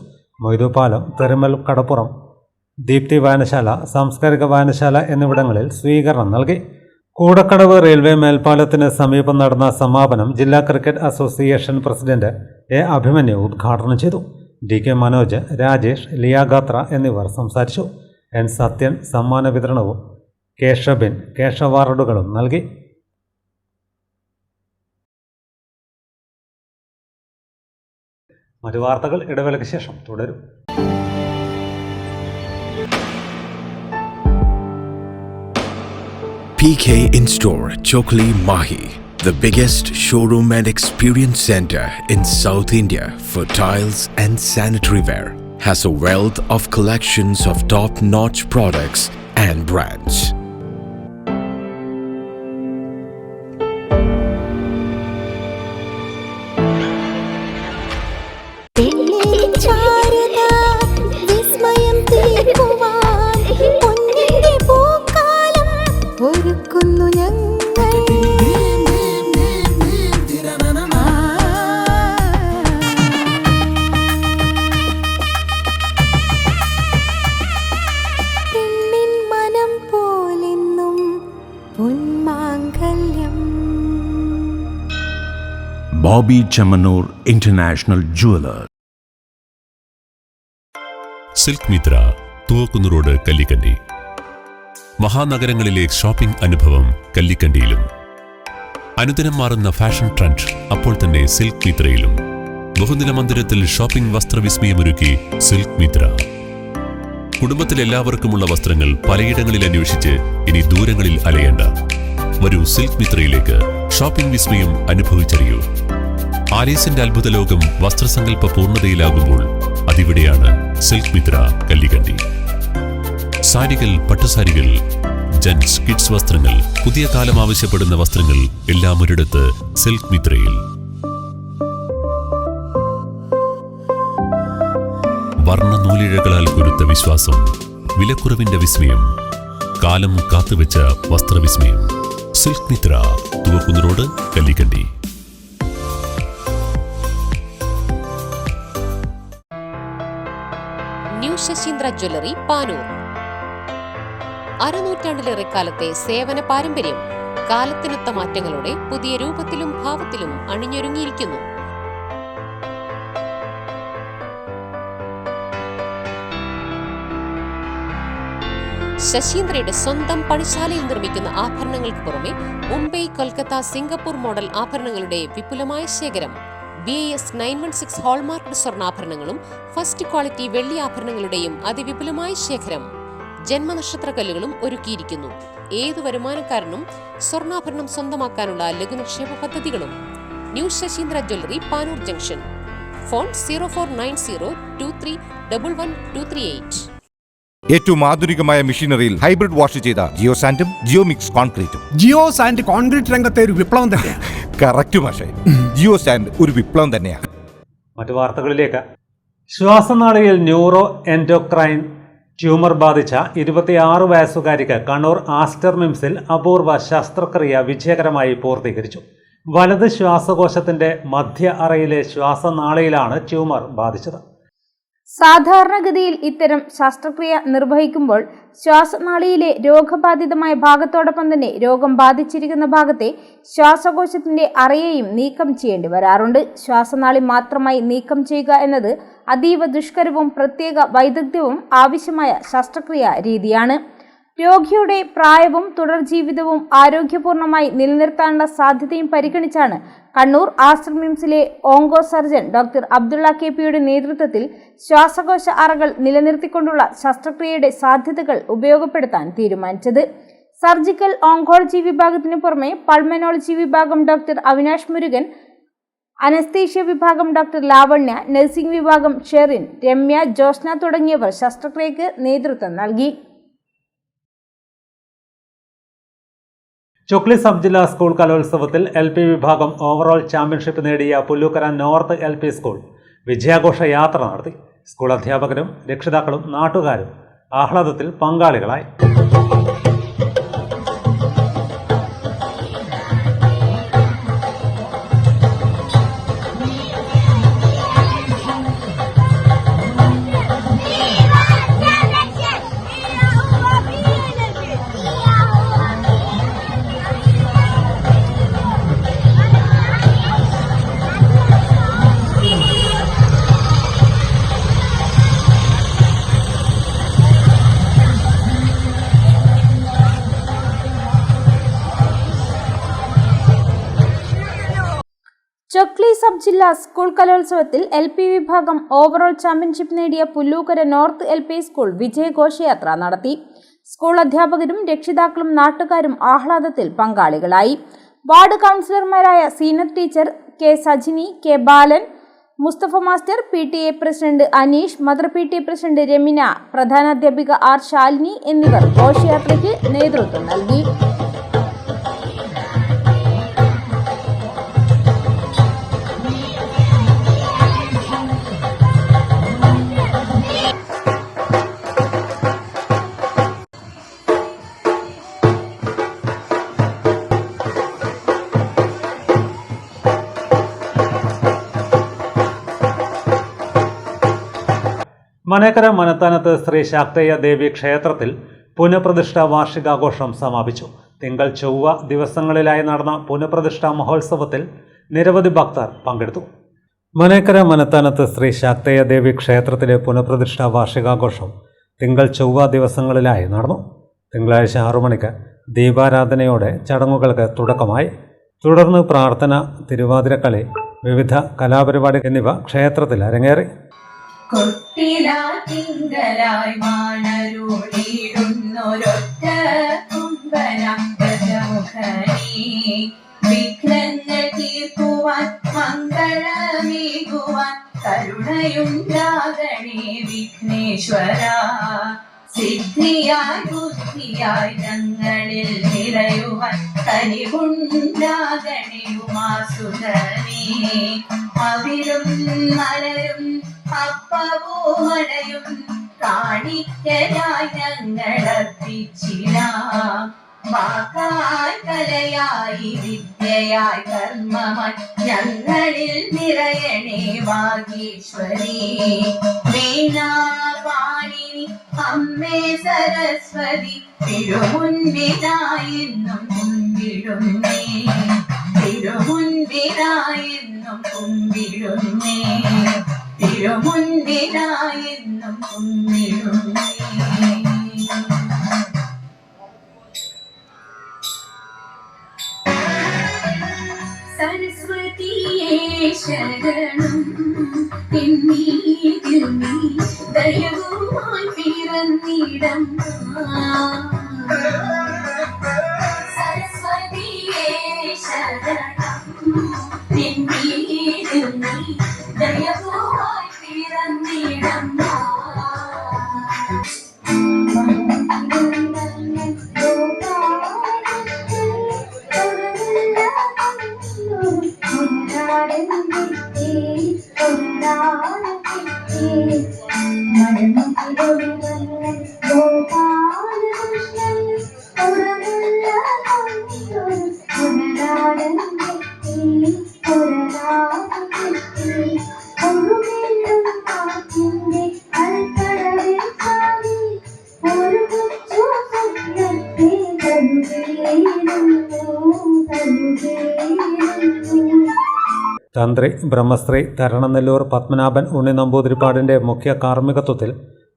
മൊയ്തുപാലം, തെരുമൽ കടപ്പുറം, ദീപ്തി വായനശാല, സാംസ്കാരിക വായനശാല എന്നിവിടങ്ങളിൽ സ്വീകരണം നൽകി. കൂടക്കടവ് റെയിൽവേ മേൽപ്പാലത്തിന് സമീപം നടന്ന സമാപനം ജില്ലാ cricket association president A. Abhimanyu ഉദ്ഘാടനം ചെയ്തു. DK മനോജ്, രാജേഷ്, ലിയ ഗാത്ര എന്നിവർ സംസാരിച്ചു. N. സത്യൻ സമ്മാന വിതരണവും K. ഷബിൻ കേശ അവാർഡുകളും നൽകി. മറ്റു വാർത്തകൾ ഇടവേളയ്ക്ക് ശേഷം തുടരും. PK In-Store Chokli Mahi, the biggest showroom and experience center in South India for tiles and sanitary ware, has a wealth of collections of top-notch products and brands. Bobby Chamanur International Jeweler. Silk Mitra, Thuvakkunnu road, Kallikkandi. മഹാനഗരങ്ങളിലെ shopping അനുഭവം കല്ലിക്കണ്ടിയിലും. അനുദിനം മാറുന്ന fashion trend അപ്പോൾ തന്നെ silk മിത്രയിലും. ബഹുനില മന്ദിരത്തിൽ shopping വസ്ത്രവിസ്മയമൊരുക്കി silk Mitra. കുടുംബത്തിലെല്ലാവർക്കുമുള്ള വസ്ത്രങ്ങൾ പലയിടങ്ങളിൽ അന്വേഷിച്ച് ഇനി ദൂരങ്ങളിൽ അലയേണ്ട. വരൂ സിൽക്ക് മിത്രയിലേക്ക്. ഷോപ്പിംഗ് വിസ്മയം അനുഭവിച്ചറിയൂ. ആലീസിന്റെ അത്ഭുത ലോകം വസ്ത്രസങ്കല്പ പൂർണ്ണതയിലാകുമ്പോൾ അതിവിടെയാണ് സിൽക്ക് മിത്ര, കല്ലിക്കണ്ടി. സാരികൾ, പട്ടുസാരികൾ, ജെന്റ്സ്, കിഡ്സ് വസ്ത്രങ്ങൾ, പുതിയ കാലം ആവശ്യപ്പെടുന്ന വസ്ത്രങ്ങൾ എല്ലാം ഒരിടത്ത് സിൽക്ക് മിത്രയിൽ. വർണ്ണ നൂലിഴകളാൽ കുരുത്ത വിശ്വാസം, വിലക്കുറവിന്റെ വിസ്മയം, കാലം കാത്തുവെച്ച വസ്ത്രവിസ്മയം. Silk Mitra, Thuvakkunnu road, Kallikkandi. New Sasheendra jewellery, Panoor. അരനൂറ്റാണ്ടിലേറെ കാലത്തെ സേവന പാരമ്പര്യം കാലത്തിനൊത്ത മാറ്റങ്ങളോടെ പുതിയ രൂപത്തിലും ഭാവത്തിലും അണിഞ്ഞൊരുങ്ങിയിരിക്കുന്നു. ശശീന്ദ്രയുടെ സ്വന്തം പണിശാലയിൽ നിർമ്മിക്കുന്ന ആഭരണങ്ങൾക്ക് പുറമെ മുംബൈ, കൊൽക്കത്ത, സിംഗപ്പൂർ മോഡൽ ആഭരണങ്ങളുടെ വിപുലമായ ശേഖരം. BIS 916 ഹോൾമാർക്ക് സ്വർണ്ണാഭരണങ്ങളും ഫസ്റ്റ് ക്വാളിറ്റി വെള്ളി ആഭരണങ്ങളുടെയും അതിവിപുലമായ ശേഖരം. ജന്മനക്ഷത്രക്കല്ലുകളും ഒരുക്കിയിരിക്കുന്നു. ഏതു വരുമാനക്കാരനും സ്വർണ്ണാഭരണം സ്വന്തമാക്കാനുള്ള ലഘുനിക്ഷേപ പദ്ധതികളും. New Sasheendra jewellery, Panoor junction. Phone 049023112238. ഏറ്റവും ആധുനികമായ മെഷീനറിയിൽ ഹൈബ്രിഡ് വാഷ് ചെയ്ത ജിയോ സാൻഡും ജിയോ മിക്സ് കോൺക്രീറ്റും. ജിയോ സാൻഡ് കോൺക്രീറ്റ് രംഗത്തെ ഒരു വിപ്ലവം തന്നെയാണ്. കറക്റ്റ് പക്ഷേ ജിയോ സാൻഡ് ഒരു വിപ്ലവം തന്നെയാണ്. മറ്റു വാർത്തകളിലേക്ക്. ശ്വാസനാളിയിൽ ന്യൂറോ എൻഡോക്രൈൻ ട്യൂമർ ബാധിച്ച 26 വയസ്സുകാരിക്ക് കണ്ണൂർ ആസ്റ്റർ മിംസിൽ അപൂർവ ശസ്ത്രക്രിയ വിജയകരമായി പൂർത്തീകരിച്ചു. വലത് ശ്വാസകോശത്തിന്റെ മധ്യ അറയിലെ ശ്വാസനാളിയിലാണ് ട്യൂമർ ബാധിച്ചത്. സാധാരണഗതിയിൽ ഇത്തരം ശസ്ത്രക്രിയ നിർവഹിക്കുമ്പോൾ ശ്വാസനാളിയിലെ രോഗബാധിതമായ ഭാഗത്തോടൊപ്പം തന്നെ രോഗം ബാധിച്ചിരിക്കുന്ന ഭാഗത്തെ ശ്വാസകോശത്തിന്റെ അറയെയും നീക്കം ചെയ്യേണ്ടി വരാറുണ്ട്. ശ്വാസനാളി മാത്രമായി നീക്കം ചെയ്യുക എന്നത് അതീവ ദുഷ്കരവും പ്രത്യേക വൈദഗ്ധ്യവും ആവശ്യമായ ശസ്ത്രക്രിയ രീതിയാണ്. രോഗിയുടെ പ്രായവും തുടർ ജീവിതവും ആരോഗ്യപൂർണമായി നിലനിർത്താനുള്ള സാധ്യതയും പരിഗണിച്ചാണ് കണ്ണൂർ ആസ്റ്റർ മിംസിലെ ഓങ്കോ സർജൻ ഡോക്ടർ അബ്ദുള്ള KPയുടെ നേതൃത്വത്തിൽ ശ്വാസകോശ അറകൾ നിലനിർത്തിക്കൊണ്ടുള്ള ശസ്ത്രക്രിയയുടെ സാധ്യതകൾ ഉപയോഗപ്പെടുത്താൻ തീരുമാനിച്ചത്. സർജിക്കൽ ഓങ്കോളജി വിഭാഗത്തിനു പുറമെ പൾമനോളജി വിഭാഗം ഡോക്ടർ അവിനാഷ് മുരുകൻ, അനസ്തീഷ്യ വിഭാഗം ഡോക്ടർ ലാവണ്യ, നഴ്സിംഗ് വിഭാഗം ഷെറിൻ, രമ്യ, ജോസ്ന തുടങ്ങിയവർ ശസ്ത്രക്രിയക്ക് നേതൃത്വം നൽകി. ചുക്ലി സബ് ജില്ലാ സ്കൂൾ കലോത്സവത്തിൽ LP വിഭാഗം ഓവറോൾ ചാമ്പ്യൻഷിപ്പ് നേടിയ പുല്ലൂക്കര നോർത്ത് LP സ്കൂൾ വിജയാഘോഷ യാത്ര നടത്തി. സ്കൂൾ അധ്യാപകരും രക്ഷിതാക്കളും നാട്ടുകാരും ആഹ്ലാദത്തിൽ പങ്കാളികളായി. ചുക്ലി സബ് ജില്ലാ സ്കൂൾ കലോത്സവത്തിൽ LP വിഭാഗം ഓവറോൾ ചാമ്പ്യൻഷിപ്പ് നേടിയ പുല്ലൂക്കര നോർത്ത് LP സ്കൂൾ വിജയഘോഷയാത്ര നടത്തി. സ്കൂൾ അധ്യാപകരും രക്ഷിതാക്കളും നാട്ടുകാരും ആഹ്ലാദത്തിൽ പങ്കാളികളായി. വാർഡ് കൗൺസിലർമാരായ Zeenath teacher, K Sajini, K Balan, Musthafa master, PTA president Aneesh, mother PTA president Ramina, പ്രധാനാധ്യാപിക R ശാലിനി എന്നിവർ ഘോഷയാത്രയ്ക്ക് നേതൃത്വം നൽകി. മനേക്കര മനത്താനത്ത് ശ്രീ ശാക്തേയ ദേവി ക്ഷേത്രത്തിൽ പുനഃപ്രതിഷ്ഠാ വാർഷികാഘോഷം സമാപിച്ചു. തിങ്കൾ ചൊവ്വ ദിവസങ്ങളിലായി നടന്ന പുനഃപ്രതിഷ്ഠാ മഹോത്സവത്തിൽ നിരവധി ഭക്തർ പങ്കെടുത്തു. മനേക്കര മനത്താനത്ത് ശ്രീ ശാക്തേയ ദേവി ക്ഷേത്രത്തിലെ പുനഃപ്രതിഷ്ഠാ വാർഷികാഘോഷം തിങ്കൾ ചൊവ്വ ദിവസങ്ങളിലായി നടന്നു. തിങ്കളാഴ്ച 6 മണിക്ക് ദീപാരാധനയോടെ ചടങ്ങുകൾക്ക് തുടക്കമായി. തുടർന്ന് പ്രാർത്ഥന, തിരുവാതിരക്കളി, വിവിധ കലാപരിപാടി എന്നിവ ക്ഷേത്രത്തിൽ അരങ്ങേറി. കൊട്ടിലാത്തിങ്കലായി മാണരുളിടുന്നൊരൊറ്റ കുംഭനം ഗജമുഖനീ വിഘ്നങ്ങൾ തീർക്കുവാൻ മംഗളമേകുവാൻ കരുണയുണ്ടാകണേ വിഘ്നേശ്വര. സിദ്ധിയായി ബുദ്ധിയായി ഞങ്ങളിൽ നിറയുവാൻ കനിവുണ്ടാകണേ ഉമാസുതനേ. അവിരും മലരും അപ്പവോമടയും കാണിക്കയായി ഞങ്ങളർപ്പിച്ചിടാം. വാക്കായി കലയായി വിദ്യയായി കർമ്മമായി ഞങ്ങളിൽ നിറയണേ വാഗീശ്വരി. വീണാപാണിനി അമ്മേ സരസ്വതി തിരുമുൻപിനായെന്നും കുമ്പിടുന്നേ. തിരുമുൻപിനായെന്നും കുമ്പിടുന്നേ. തിരുമുൻപിനായെന്നും കുമ്പിടുന്നേ. സരസ്വതിയേ ശരണം എന്നീതിൽ നീ ദയവുമായി പിറന്നിടം സരസ്വതിയേ ശരണം എന്നീതിൽ നീ ദയവുമായി പിറന്നിടം തന്ത്രി ബ്രഹ്മശ്രീ തരണനെല്ലൂർ പത്മനാഭൻ ഉണ്ണി നമ്പൂതിരിപ്പാടിൻ്റെ മുഖ്യ കാർമ്മികത്വത്തിൽ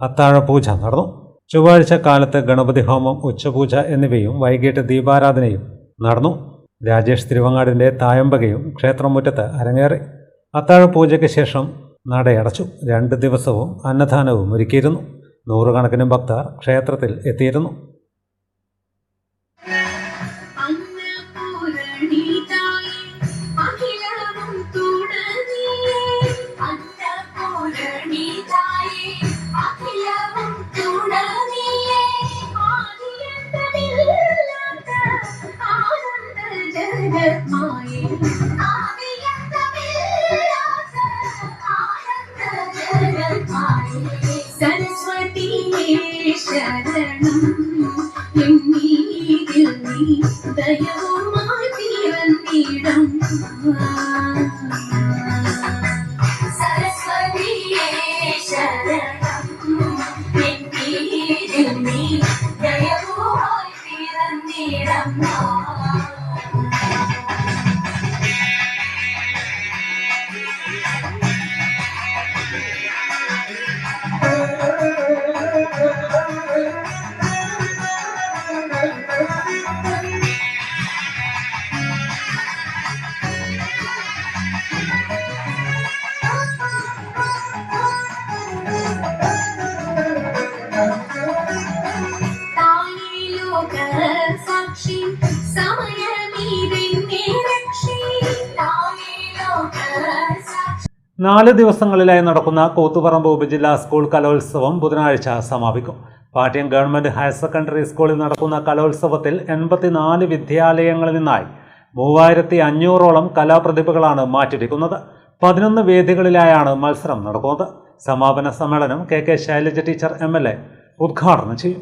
അത്താഴപൂജ നടന്നു. ചൊവ്വാഴ്ച കാലത്ത് ഗണപതി ഹോമം, ഉച്ചപൂജ എന്നിവയും വൈകിട്ട് ദീപാരാധനയും നടന്നു. രാജേഷ് തിരുവങ്ങാടിൻ്റെ തായമ്പകയും ക്ഷേത്രമുറ്റത്ത് അരങ്ങേറി. അത്താഴപൂജയ്ക്ക് ശേഷം നടയടച്ചു. 2 ദിവസവും അന്നദാനവും ഒരുക്കിയിരുന്നു. നൂറുകണക്കിന് ഭക്തർ ക്ഷേത്രത്തിൽ എത്തിയിരുന്നു. സരസ്വതിയേ ശരണം എന്നീതിൽ നീ ദയവുമായി പിറന്നിടം സരസ്വതിയേ ശരണം എന്നീതിൽ നീ ദയവുമായി പിറന്നിടം സാക്ഷി സമയമീതിന്റെ രക്ഷി 4 ദിവസങ്ങളിലായി നടക്കുന്ന കൂത്തുപറമ്പ് ഉപജില്ലാ സ്കൂൾ കലോത്സവം ബുധനാഴ്ച സമാപിക്കും. പാട്യം ഗവൺമെൻറ് ഹയർ സെക്കൻഡറി സ്കൂളിൽ നടക്കുന്ന കലോത്സവത്തിൽ 84 വിദ്യാലയങ്ങളിൽ നിന്നായി 3500ഓളം കലാപ്രതിഭകളാണ് മാറ്റിരിക്കുന്നത്. 11 വേദികളിലായാണ് മത്സരം നടക്കുന്നത്. സമാപന സമ്മേളനം KK ശൈലജ ടീച്ചർ MLA ഉദ്ഘാടനം ചെയ്യും.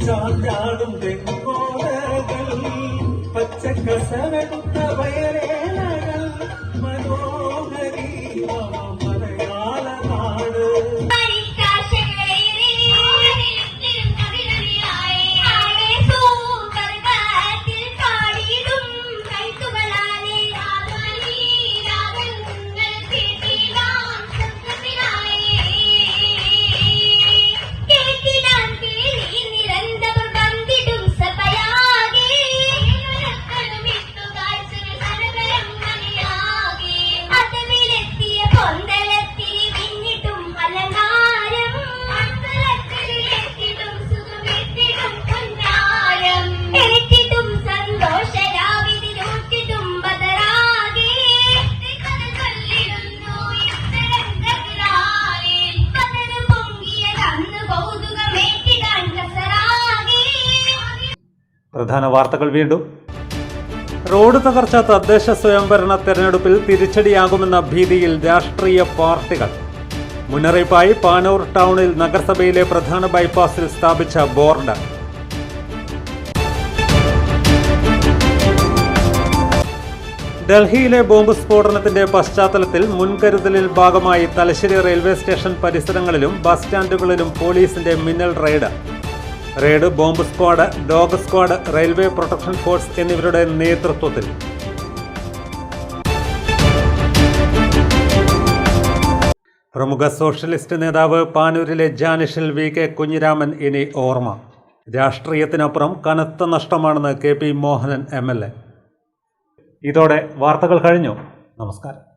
ചാഞ്ചാടും തെങ്ങോടകൾ പച്ചക്കസരടുത്ത വയലേലകൾ മനോഹരി മലയാള നാട്. Guys, പ്രധാന വാർത്തകൾ വീണ്ടും. റോഡ് തകർച്ച തദ്ദേശ സ്വയംഭരണ തെരഞ്ഞെടുപ്പിൽ തിരിച്ചടിയാകുമെന്ന ഭീതിയിൽ രാഷ്ട്രീയ പാർട്ടികൾ. മുന്നറിയിപ്പായി പാനൂർ ടൗണിൽ നഗരസഭയിലെ പ്രധാന ബൈപ്പാസിൽ സ്ഥാപിച്ച ബോർഡ്. ഡൽഹിയിലെ ബോംബ് സ്ഫോടനത്തിന്റെ പശ്ചാത്തലത്തിൽ മുൻകരുതലിൽ ഭാഗമായി തലശ്ശേരി റെയിൽവേ സ്റ്റേഷൻ പരിസരങ്ങളിലും ബസ് സ്റ്റാൻഡുകളിലും പോലീസിന്റെ മിന്നൽ raid. Bomb squad, dog squad, railway protection force എന്നിവരുടെ നേതൃത്വത്തിൽ. പ്രമുഖ സോഷ്യലിസ്റ്റ് നേതാവ് പാനൂരിലെ ജാനിഷിൽ വി.കെ. കുഞ്ഞിരാമൻ ഇനി ഓർമ്മ. രാഷ്ട്രീയത്തിനപ്പുറം കനത്ത നഷ്ടമാണെന്ന് കെ.പി. മോഹനൻ MLA. ഇതോടെ വാർത്തകൾ കഴിഞ്ഞു. നമസ്കാരം.